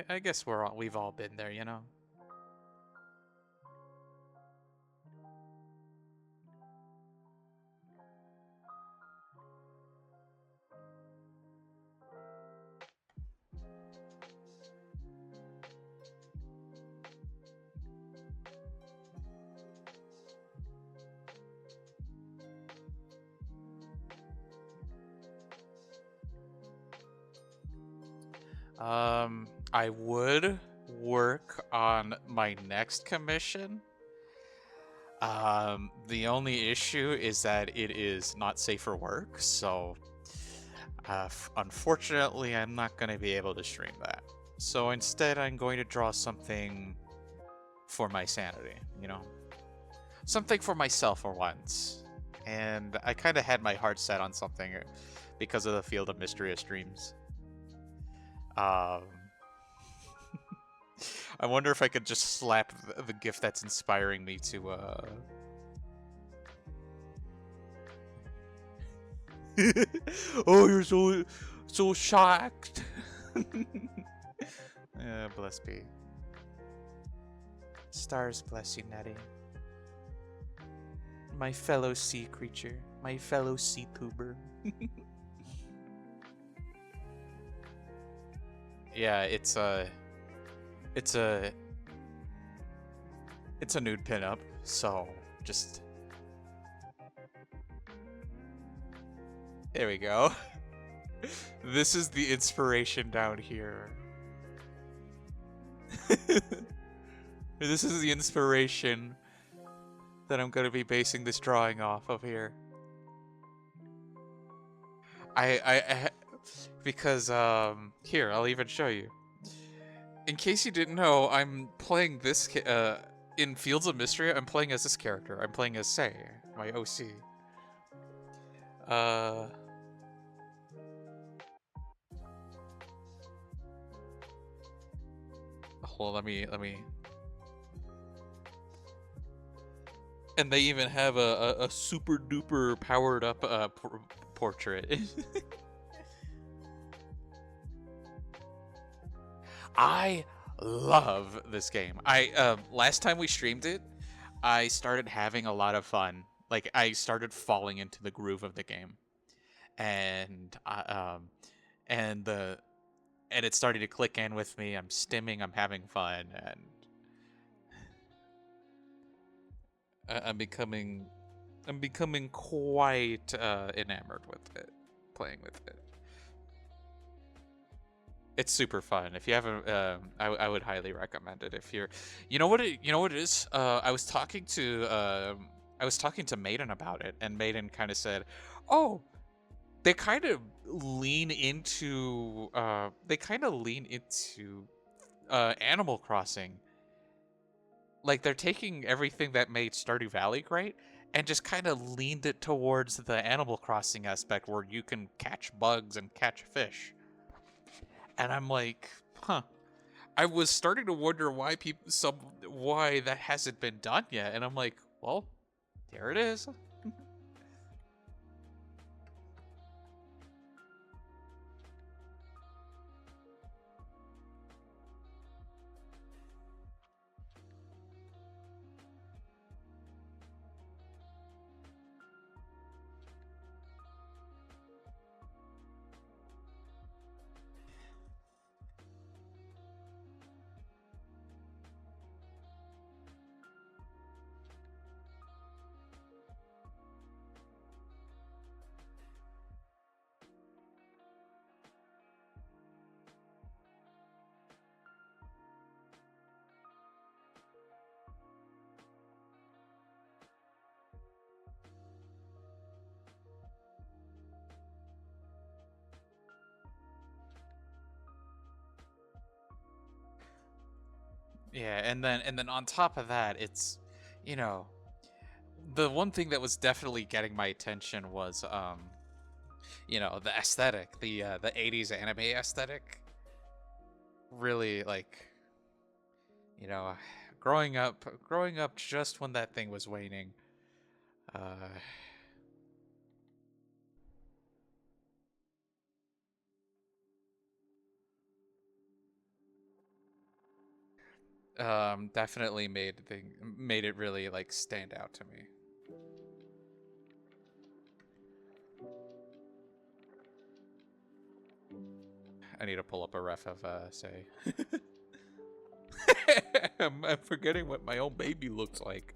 I guess we've all been there, you know? I would work on my next commission. The only issue is that it is not safe for work, so unfortunately, I'm not going to be able to stream that. So instead, I'm going to draw something for my sanity, you know? Something for myself for once. And I kind of had my heart set on something because of the Field of Mystery of Streams. Um, I wonder if I could just slap the gift that's inspiring me to, Oh, you're so shocked. Bless be. Stars bless you, Nettie. My fellow sea creature. My fellow sea tuber. Yeah, it's a nude pinup, so just there we go. This is the inspiration down here. This is the inspiration that I'm going to be basing this drawing off of here. Because here, I'll even show you. In case you didn't know, I'm playing this in Fields of Mystery. I'm playing as this character. I'm playing as Say, my OC. Hold on, let me. And they even have a super duper powered up portrait. I love this game. I last time we streamed it, I started having a lot of fun. Like I started falling into the groove of the game, and and the and it started to click in with me. I'm stimming, I'm having fun, and I'm becoming quite enamored with it, playing with it. It's super fun. If you haven't, I would highly recommend it. If you're, you know what it is. I was talking to Maiden about it, and Maiden kind of said, "Oh, they kind of lean into Animal Crossing. Like they're taking everything that made Stardew Valley great." And just kind of leaned it towards the Animal Crossing aspect where you can catch bugs and catch fish. And I'm like, huh. I was starting to wonder why that hasn't been done yet, and I'm like, well, there it is. Yeah, and then on top of that, it's you know, the one thing that was definitely getting my attention was the aesthetic, the 80s anime aesthetic. Really like, you know, growing up just when that thing was waning. Uh definitely made it really like stand out to me. I need to pull up a ref of say. I'm forgetting what my own baby looks like.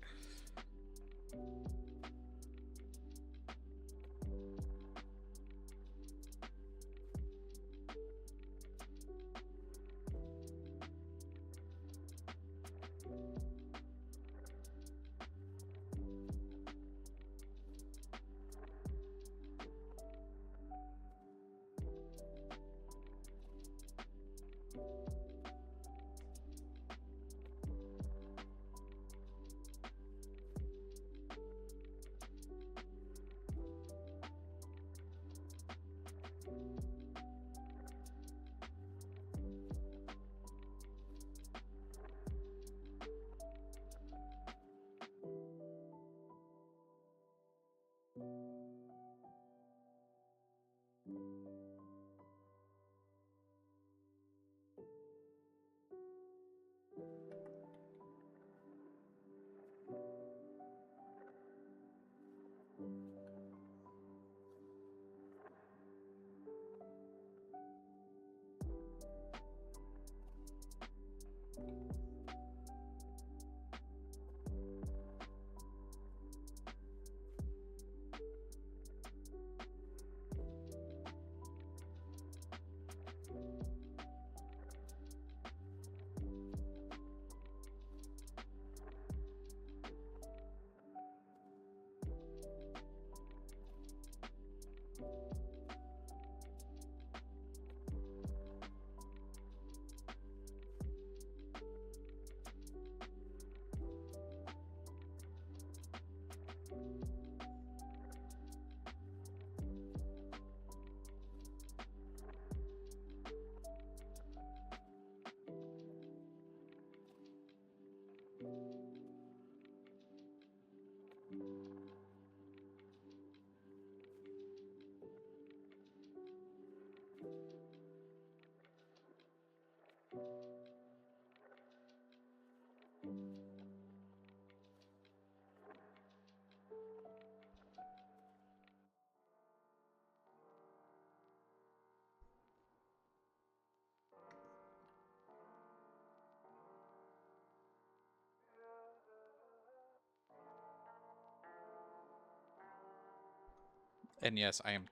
And yes, I am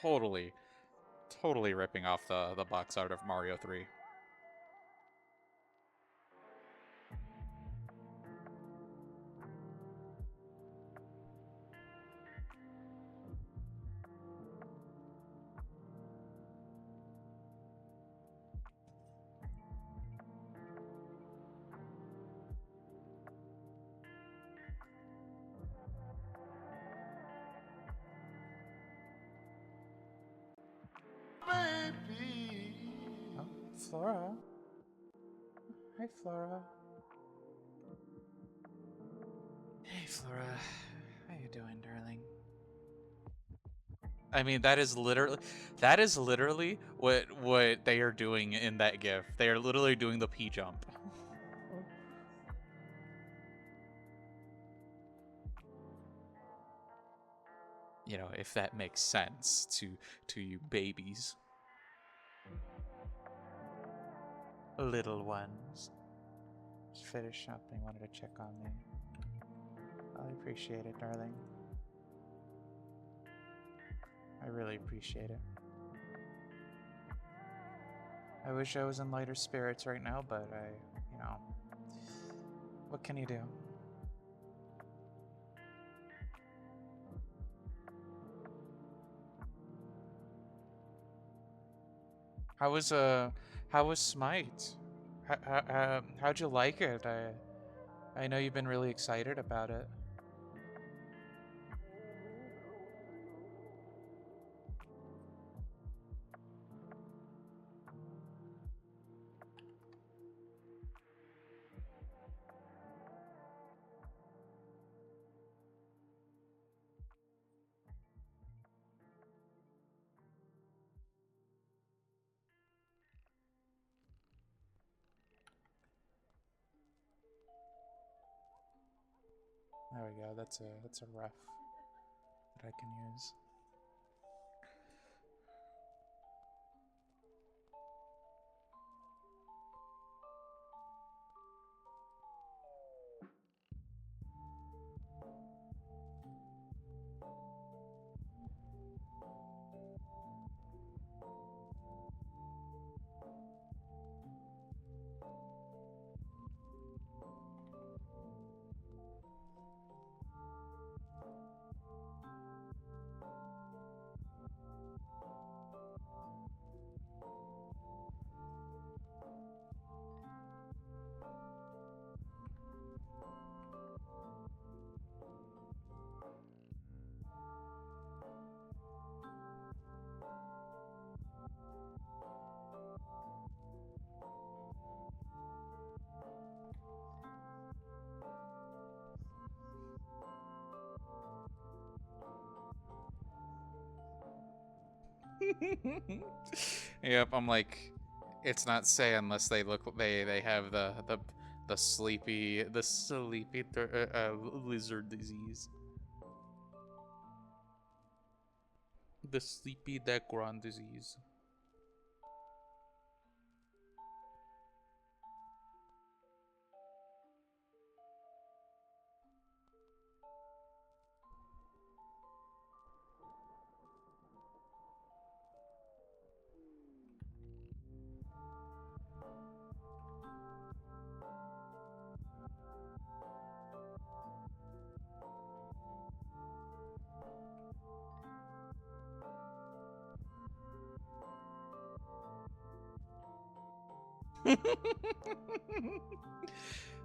totally, totally ripping off the box art of Mario 3. Baby. Oh, Flora. Hi, Flora. Hey, Flora. How you doing, darling? I mean, that is literally what they are doing in that GIF. They are literally doing the P jump. You know, if that makes sense to you babies. Little ones. Just finished shopping, wanted to check on me. I appreciate it, darling. I really appreciate it. I wish I was in lighter spirits right now, but you know, what can you do? How was how was Smite? How'd you like it? I know you've been really excited about it. There we go. That's a ref that I can use. Yep, I'm like, it's not say unless they have the sleepy lizard disease, the sleepy Dacron disease.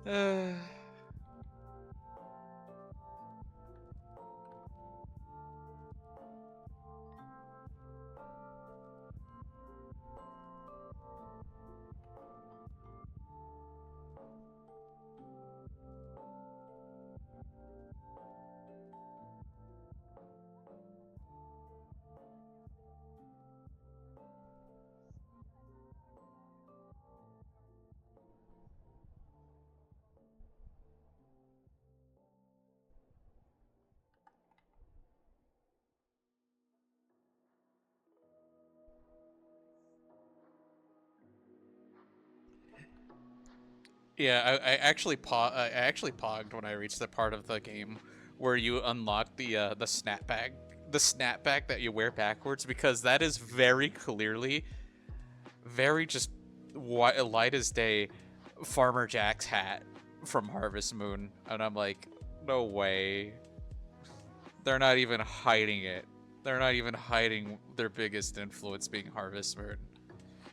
uh, Yeah, I actually pogged when I reached the part of the game where you unlock the snapback the snapback that you wear backwards, because that is very clearly, very just light as day, Farmer Jack's hat from Harvest Moon. And I'm like, no way. They're not even hiding it. They're not even hiding their biggest influence being Harvest Moon.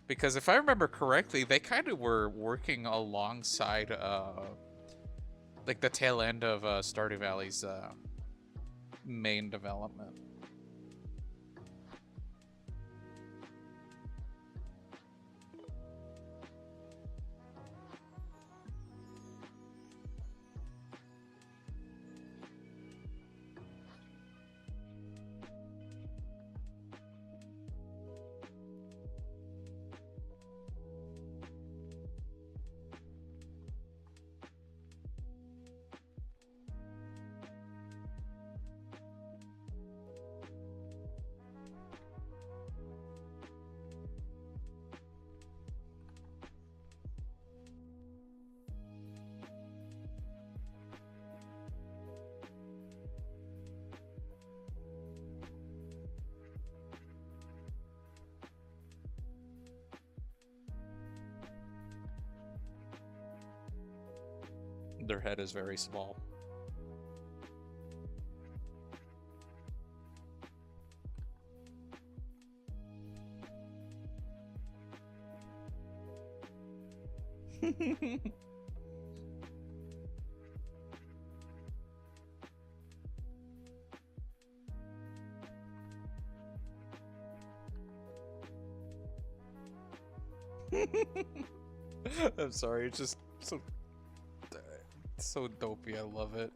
Because if I remember correctly, they kind of were working alongside, like the tail end of Stardew Valley's main development. Their head is very small. I'm sorry, it's just so dopey. I love it.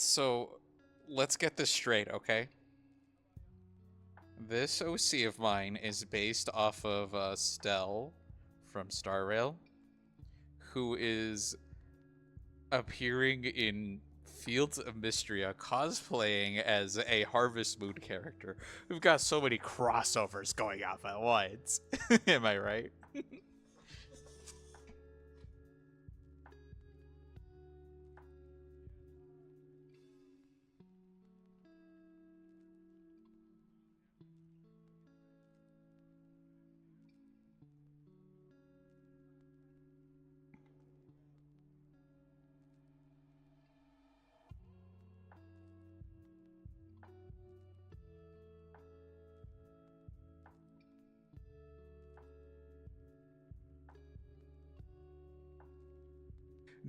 So, let's get this straight, okay? This OC of mine is based off of Stell from Star Rail, who is appearing in Fields of Mystria cosplaying as a Harvest Moon character. We've got so many crossovers going off at once. Am I right?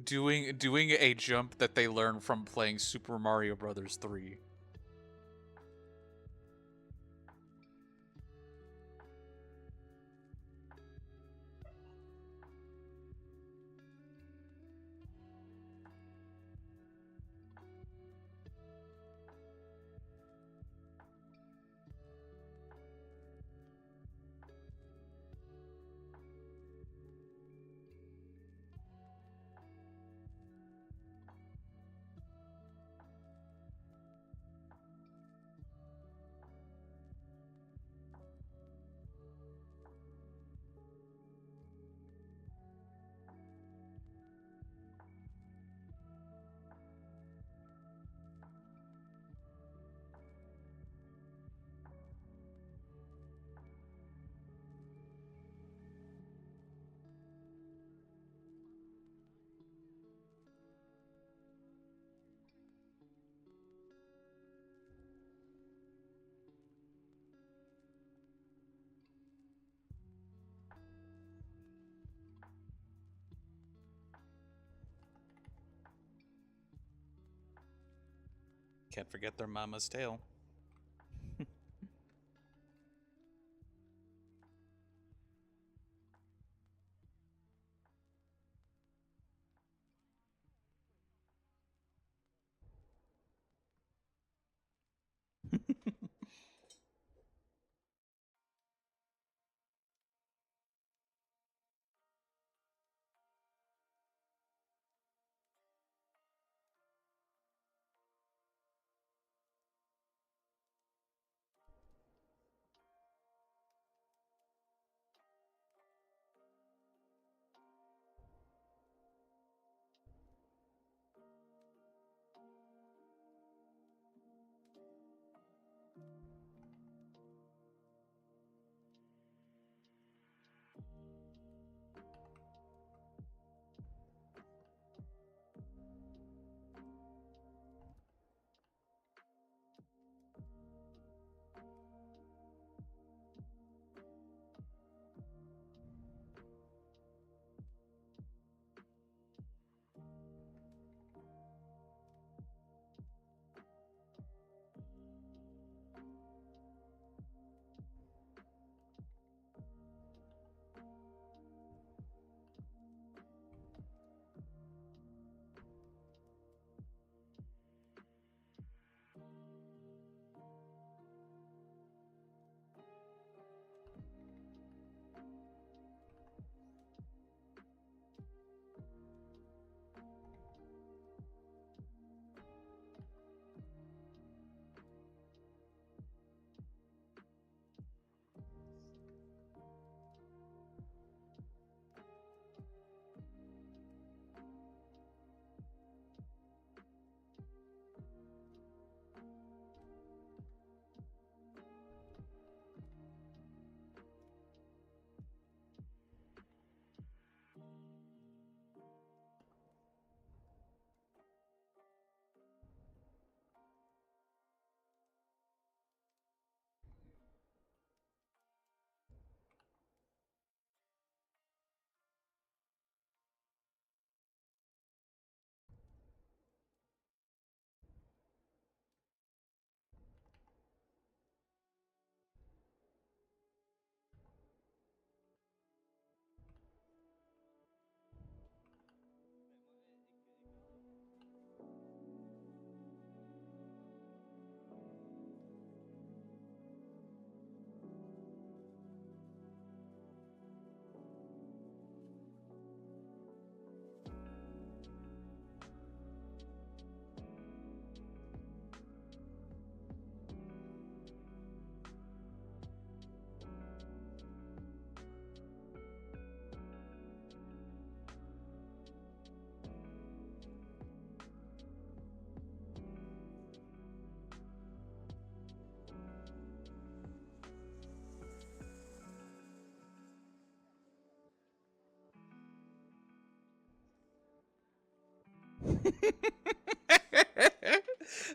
Doing a jump that they learned from playing Super Mario Brothers 3. Can't forget their mama's tail.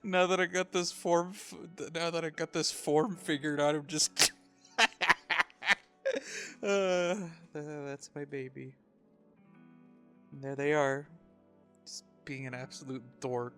Now that I got this now that I got this form figured out, I'm just. That's my baby. And there they are, just being an absolute dork.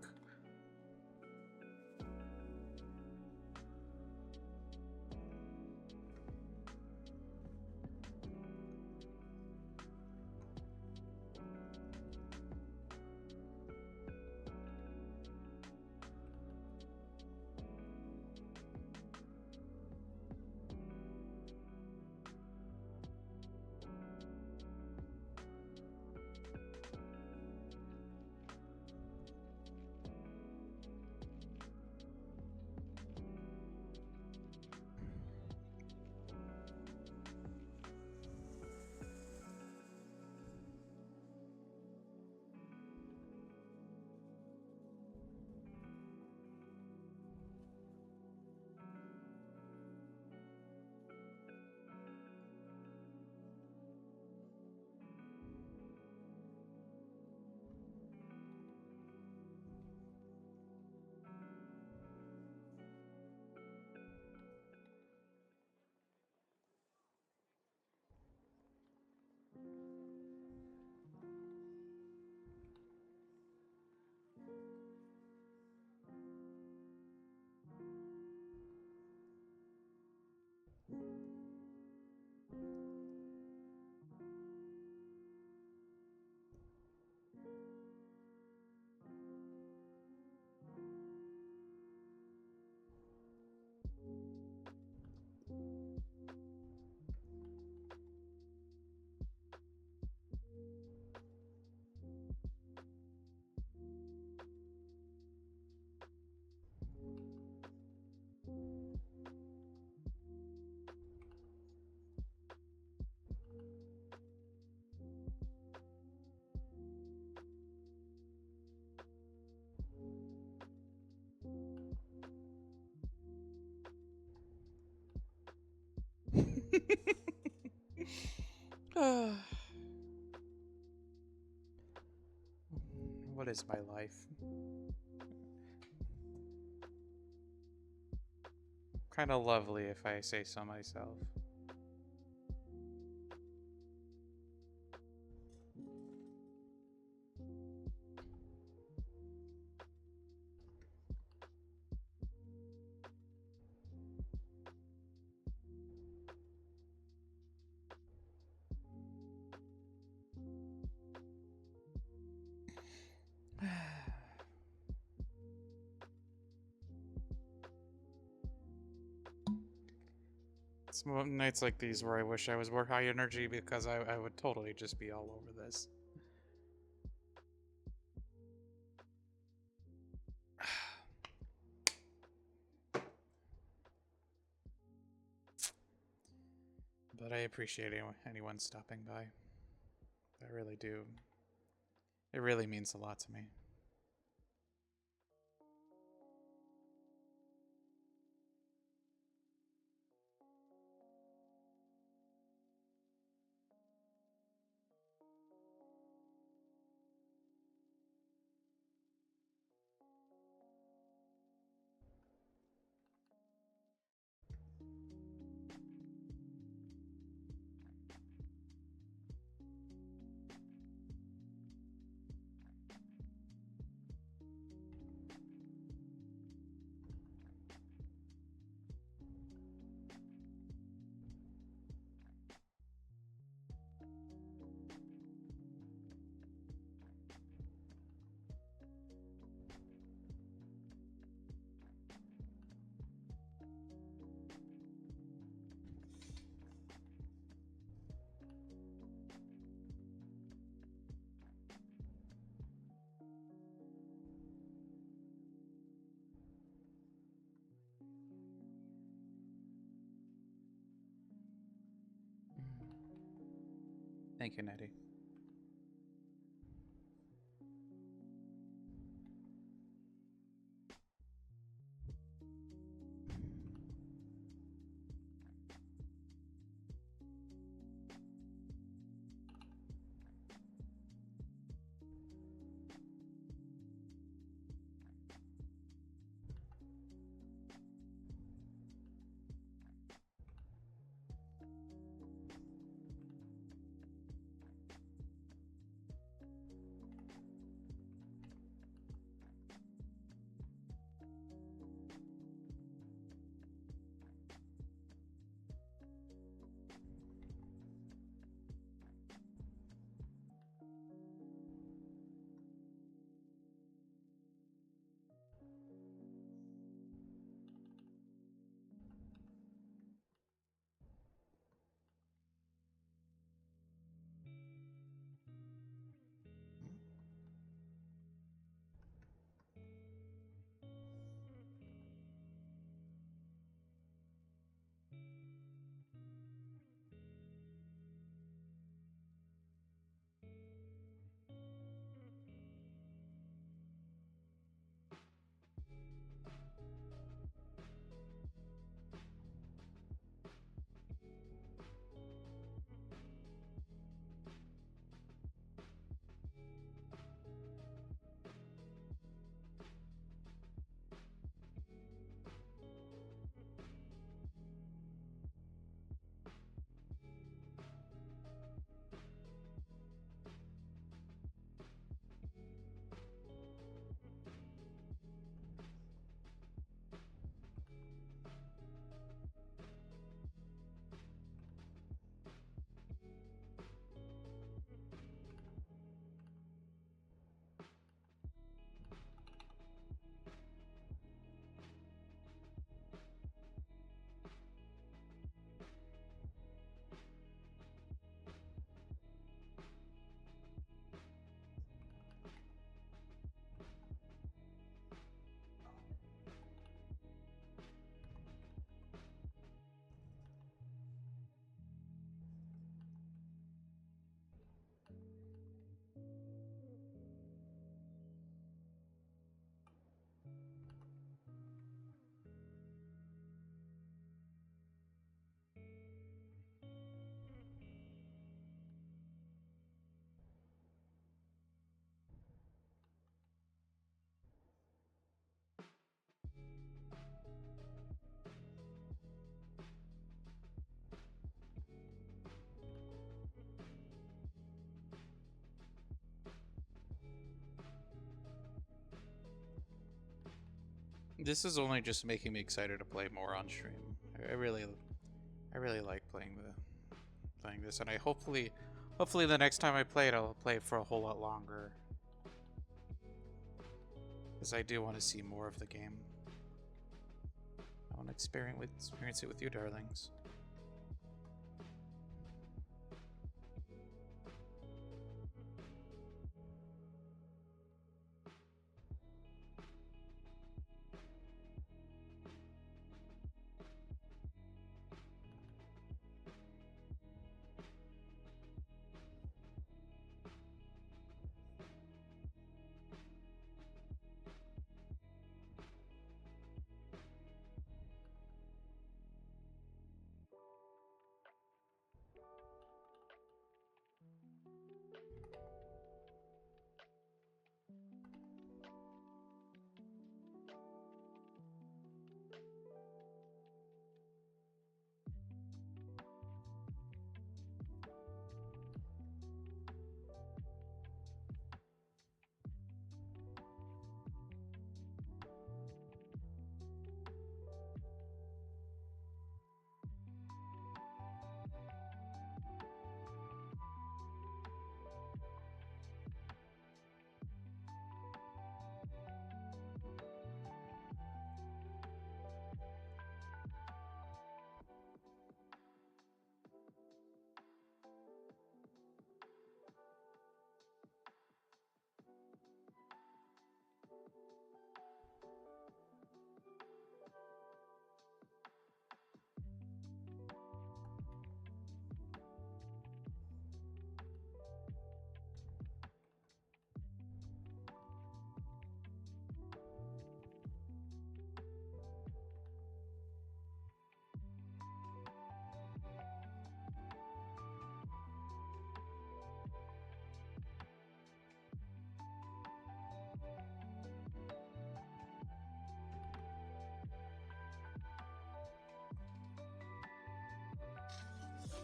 What is my life? Kind of lovely, if I say so myself. It's nights like these where I wish I was more high energy because I would totally just be all over this. But I appreciate anyone stopping by. I really do. It really means a lot to me. Thank you, Nettie. This is only just making me excited to play more on stream. I really like playing this, and hopefully the next time I play it, I'll play it for a whole lot longer, because I do want to see more of the game. I want to experience it with you, darlings.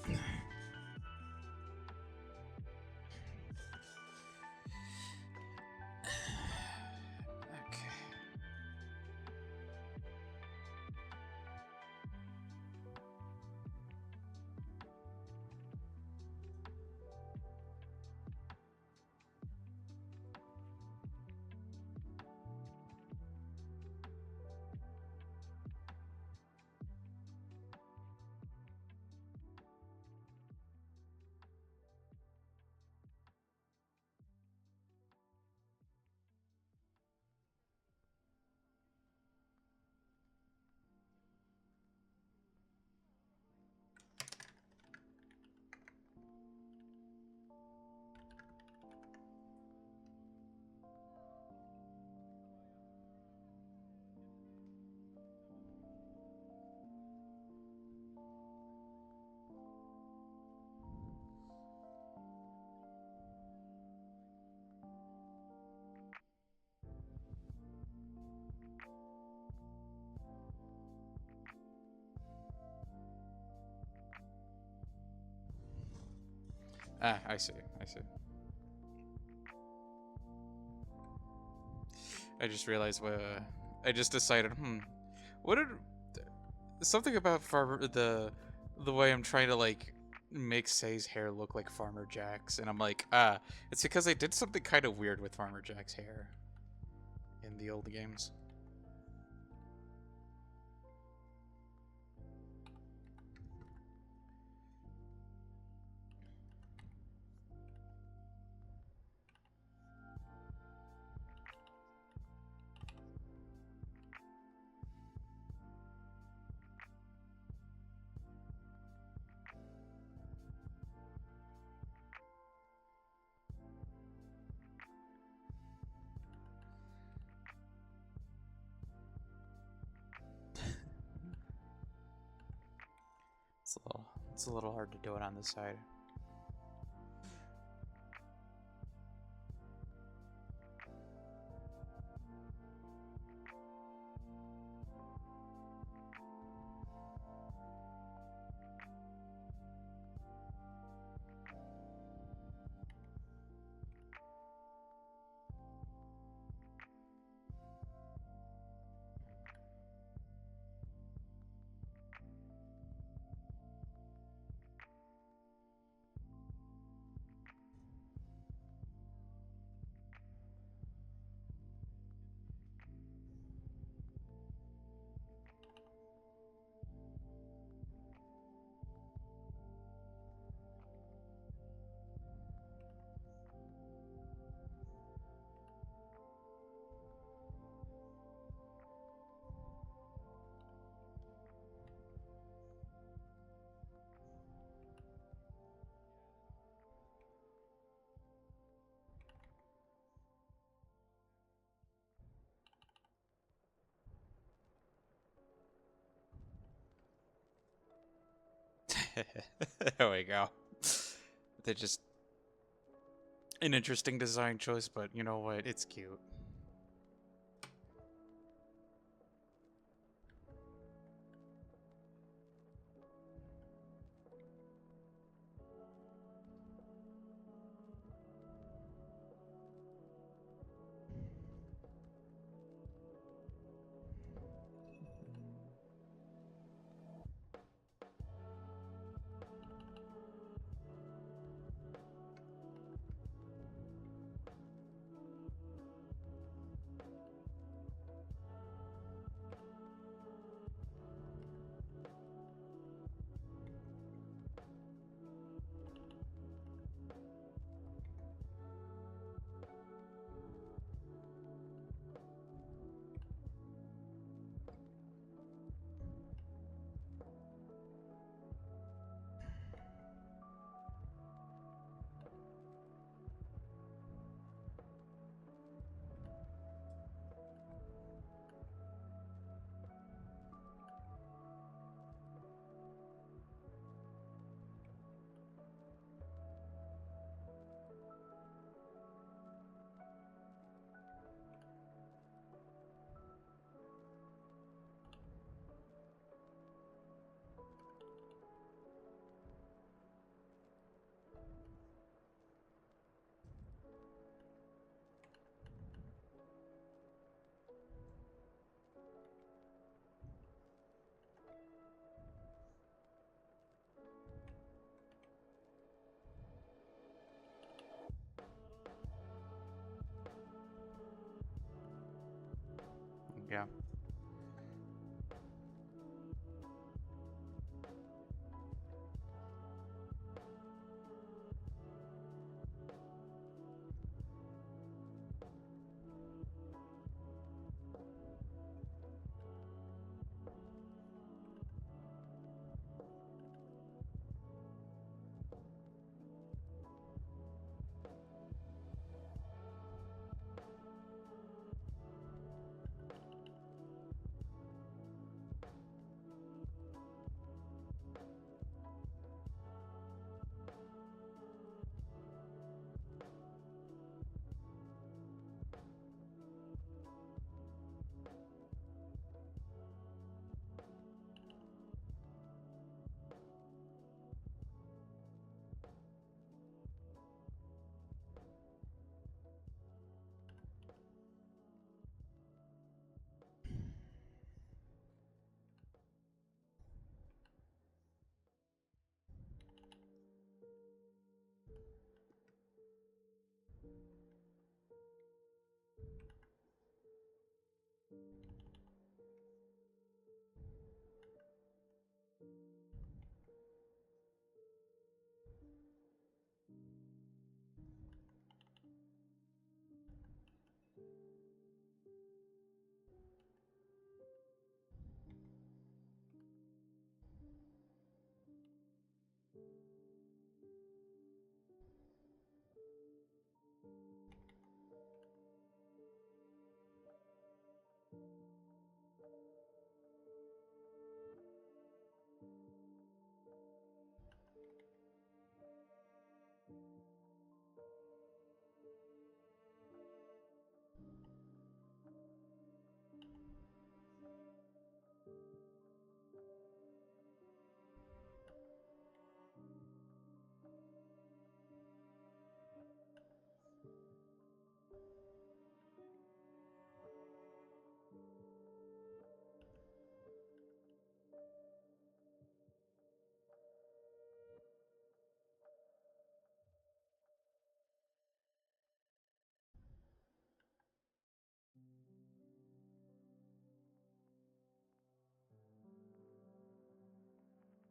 Okay. Ah, I see. I just realized I just decided, what did something about the way I'm trying to like make Say's hair look like Farmer Jack's, and I'm like, it's because I did something kind of weird with Farmer Jack's hair in the old games. It's a little hard to do it on this side. There we go. They're just an interesting design choice, but you know what? It's cute. Yeah.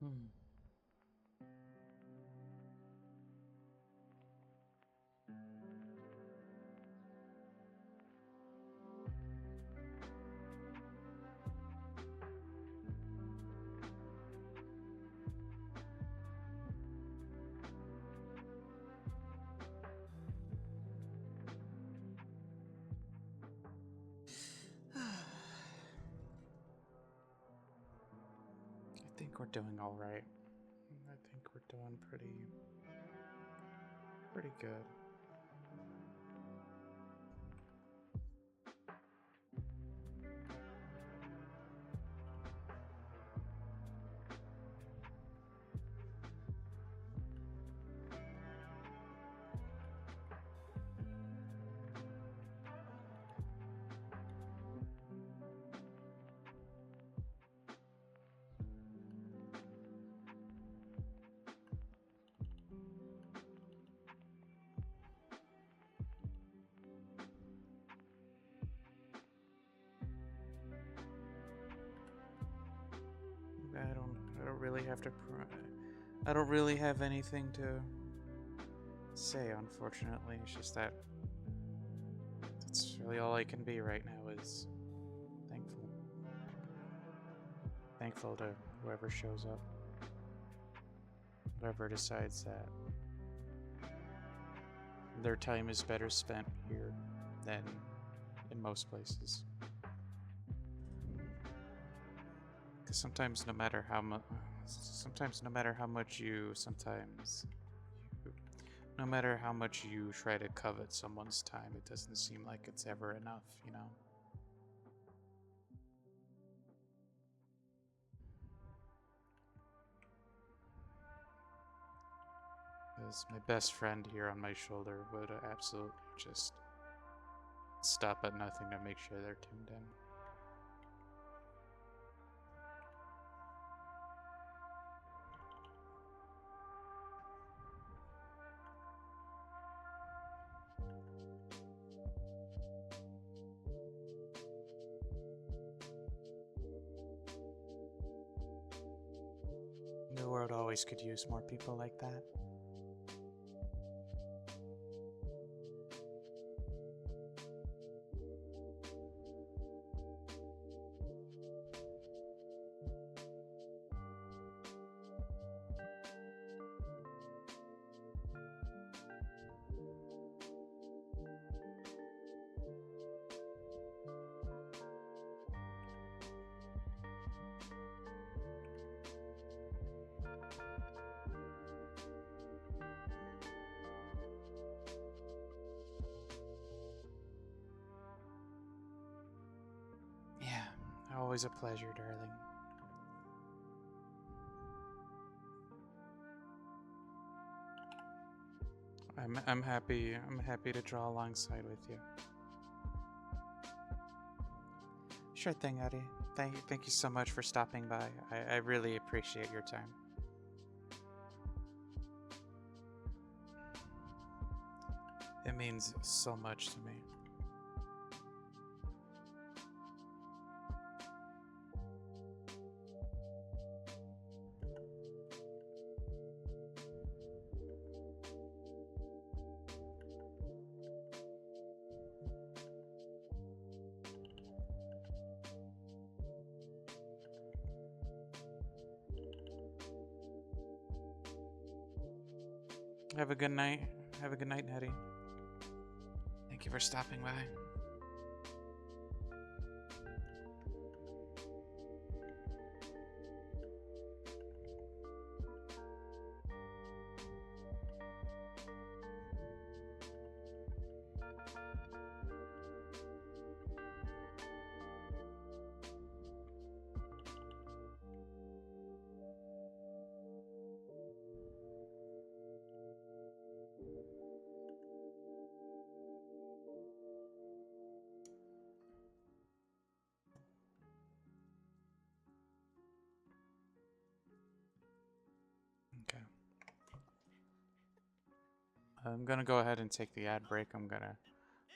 Hmm. I think we're doing all right. we're doing pretty good. I don't really have to. I don't really have anything to say, unfortunately. It's just that that's really all I can be right now is thankful. Thankful to whoever shows up. Whoever decides that their time is better spent here than in most places. Because sometimes no matter how much no matter how much you try to covet someone's time, it doesn't seem like it's ever enough, you know? Because my best friend here on my shoulder would absolutely just stop at nothing to make sure they're tuned in. The world always could use more people like that. Yeah, always a pleasure, darling. I'm happy to draw alongside with you. Sure thing, Eddie. Thank you so much for stopping by. I really appreciate your time. It means so much to me. Have a good night. Have a good night, Nettie. Thank you for stopping by. Okay. I'm gonna go ahead and take the ad break. I'm gonna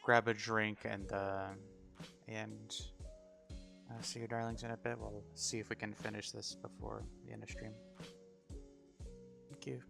grab a drink and see you darlings in a bit. We'll see if we can finish this before the end of stream. Thank you.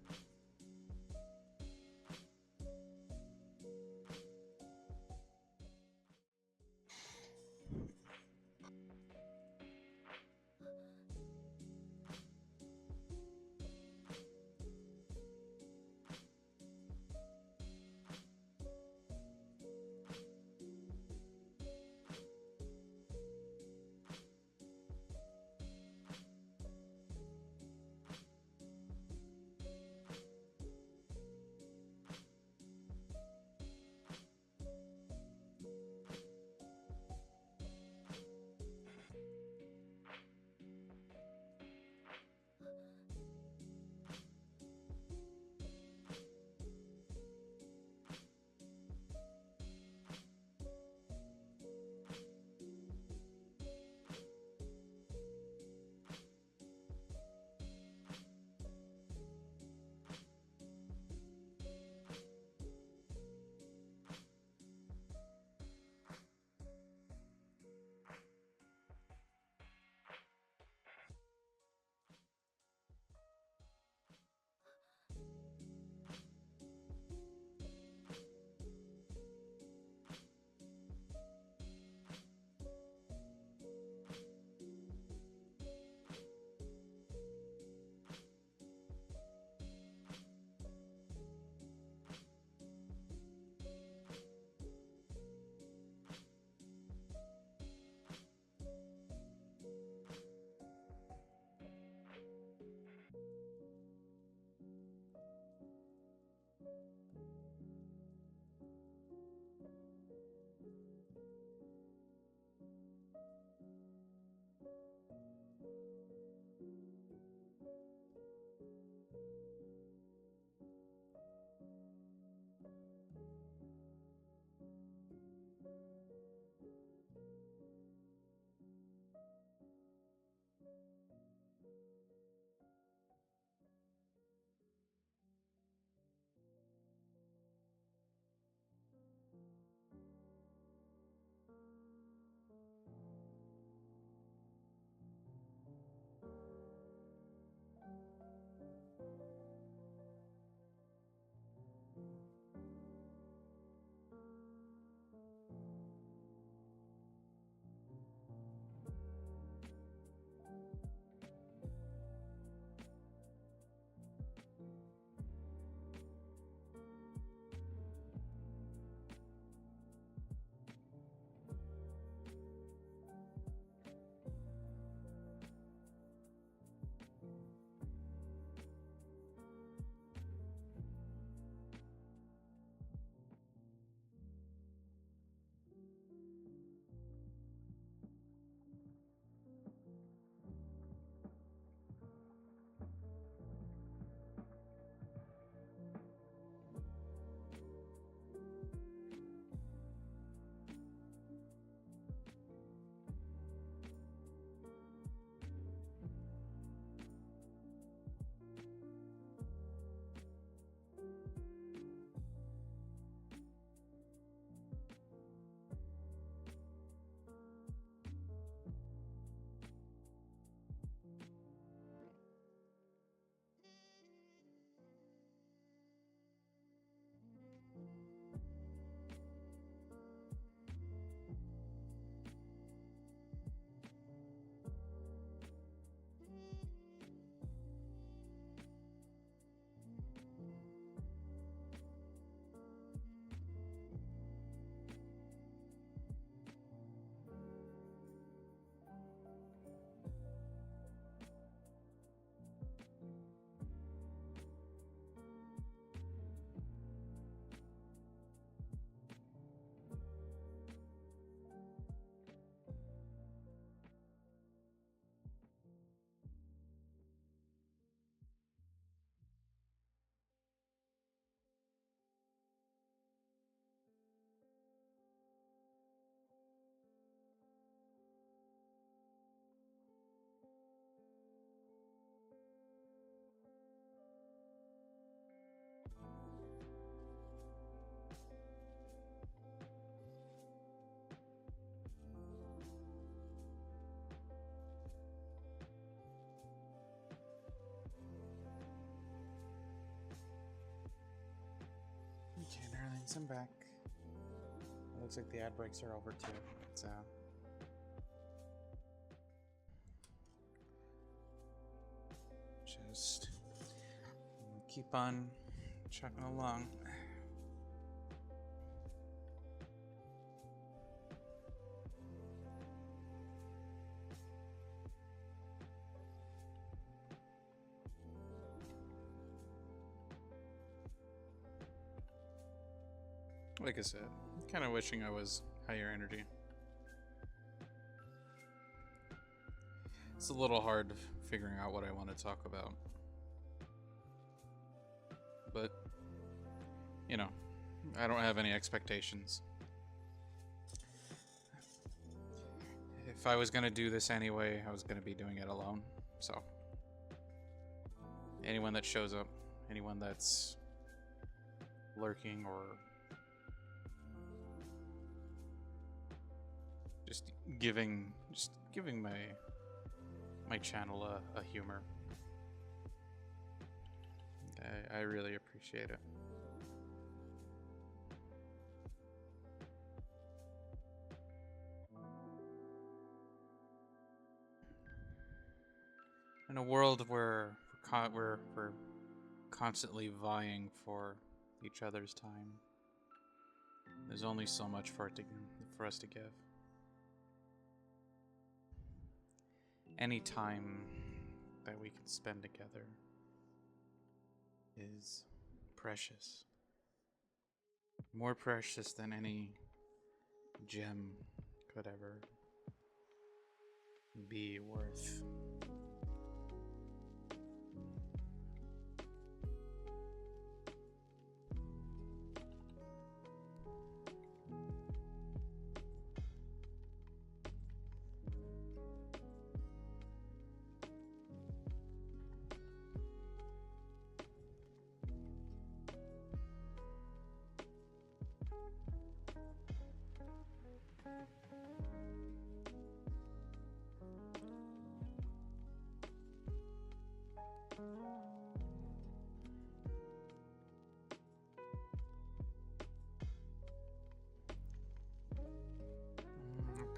Since I'm back, it looks like the ad breaks are over too. So just keep on chugging along. Like I said, kind of wishing I was higher energy. It's a little hard figuring out what I want to talk about. But, you know, I don't have any expectations. If I was going to do this anyway, I was going to be doing it alone. So, anyone that shows up, anyone that's lurking or just giving my channel a humor, I really appreciate it. In a world where we're constantly vying for each other's time, there's only so much for us to give. Any time that we can spend together is precious. More precious than any gem could ever be worth.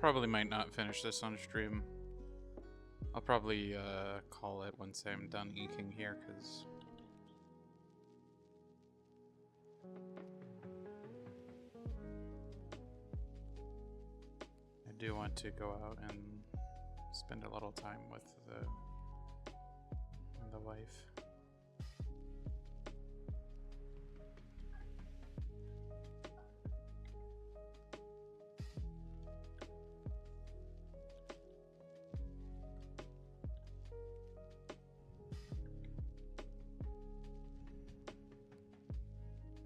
Probably might not finish this on stream. I'll probably call it once I'm done inking here, because I do want to go out and spend a little time with the wife.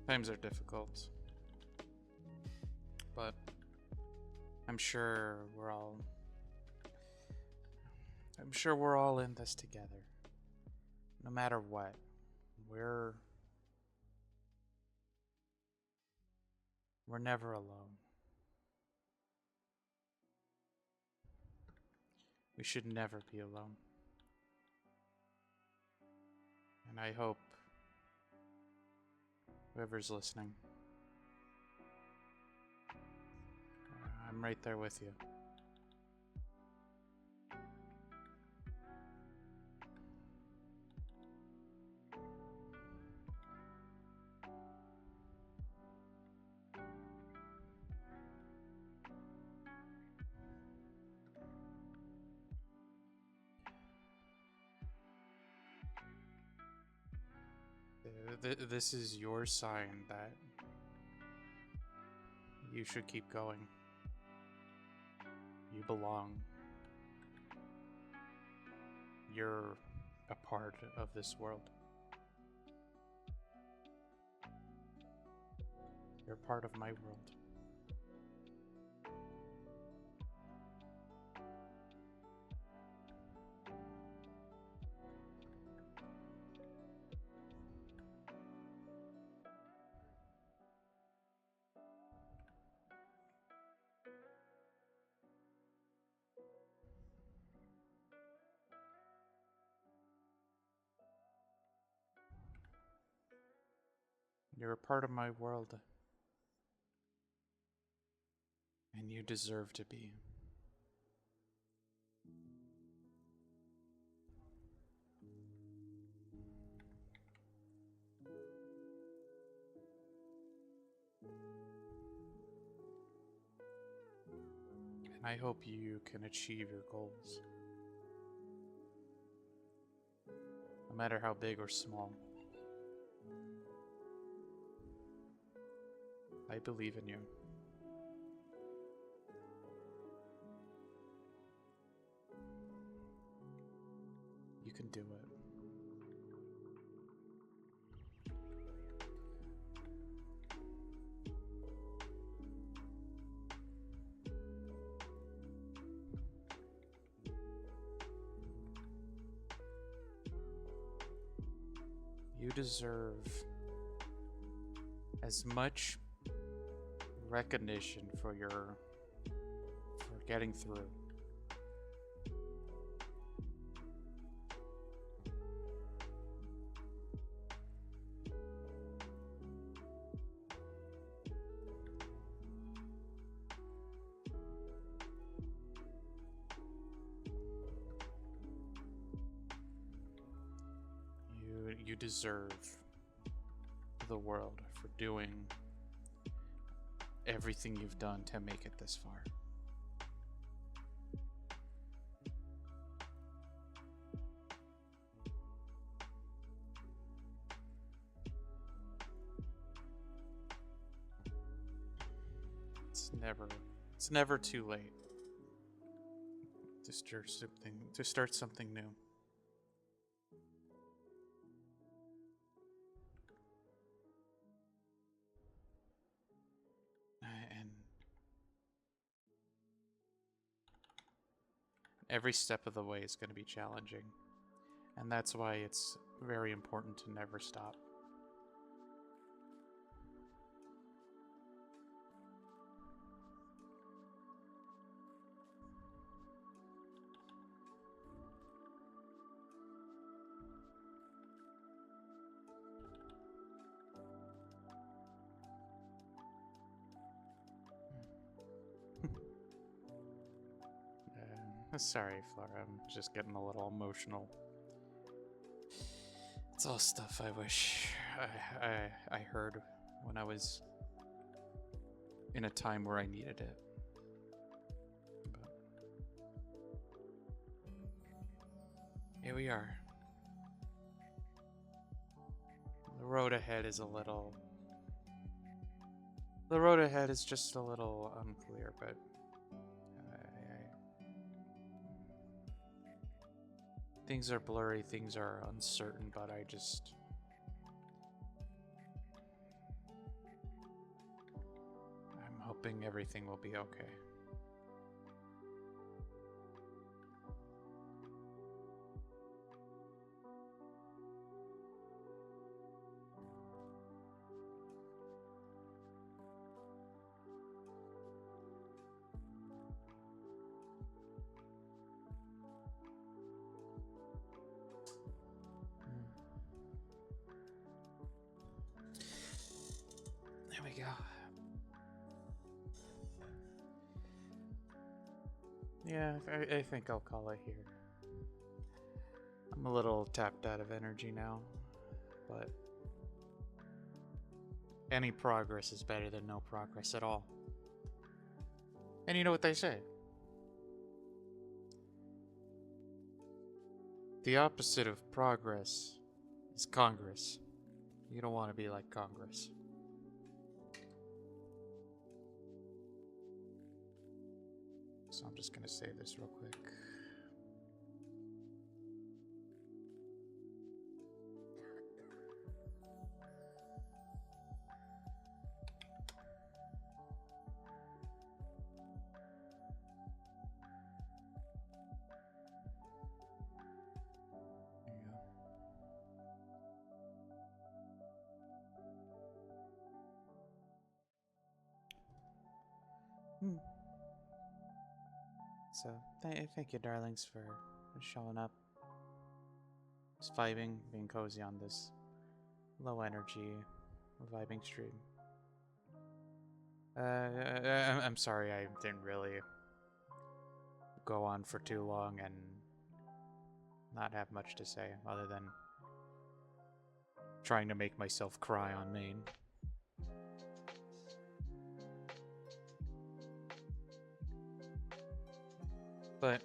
Times are difficult, but I'm sure we're all in this together. No matter what, we're never alone. We should never be alone. And I hope whoever's listening, I'm right there with you. This is your sign that you should keep going. You belong. You're a part of this world. You're part of my world. You're a part of my world. And you deserve to be. And I hope you can achieve your goals. No matter how big or small. I believe in you. You can do it. You deserve as much recognition for getting through. You deserve the world for doing everything you've done to make it this far. It's never too late to start something new. And every step of the way is going to be challenging. And that's why it's very important to never stop. Sorry, Flora, I'm just getting a little emotional. It's all stuff I wish I heard when I was in a time where I needed it. But here we are. The road ahead is just a little unclear, but things are blurry, things are uncertain, but I'm hoping everything will be okay. There we go. Yeah, I think I'll call it here. I'm a little tapped out of energy now, but any progress is better than no progress at all. And you know what they say? The opposite of progress is Congress. You don't want to be like Congress. So I'm just going to save this real quick. There you go. So, thank you, darlings, for showing up. Just vibing, being cozy on this low energy vibing stream. I'm sorry I didn't really go on for too long and not have much to say other than trying to make myself cry on main. But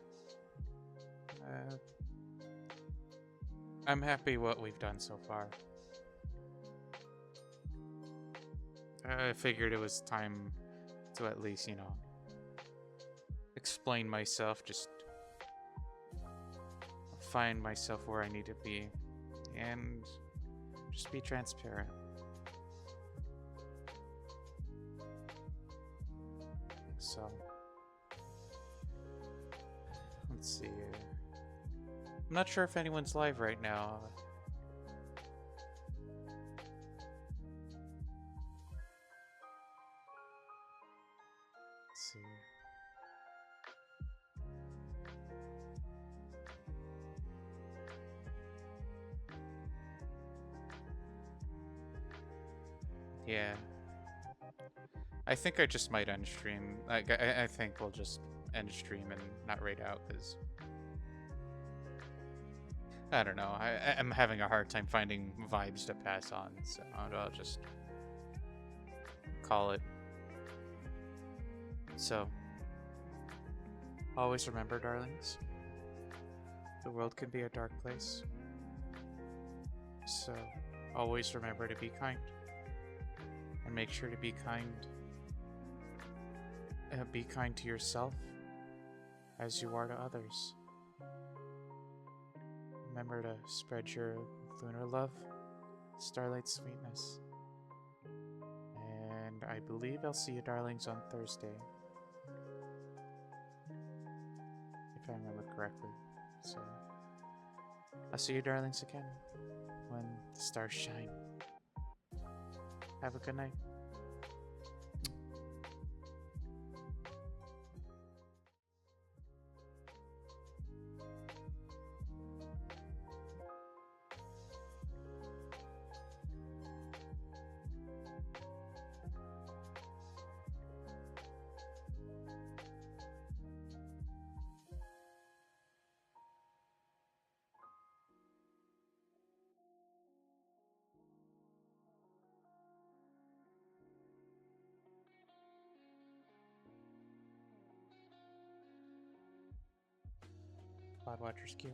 I'm happy what we've done so far. I figured it was time to at least, explain myself, just find myself where I need to be, and just be transparent. So, let's see. I'm not sure if anyone's live right now. Let's see. Yeah. I think I just might end stream. I think we'll just end stream and not raid out, because I don't know. I'm having a hard time finding vibes to pass on, so I'll just call it. So, always remember, darlings, the world can be a dark place. So, always remember to be kind. And make sure to be kind. Be kind to yourself as you are to others. Remember to spread your lunar love, starlight sweetness. And I believe I'll see you darlings on Thursday, if I remember correctly. So, I'll see you darlings again when the stars shine. Have a good night. Pod Watchers Q.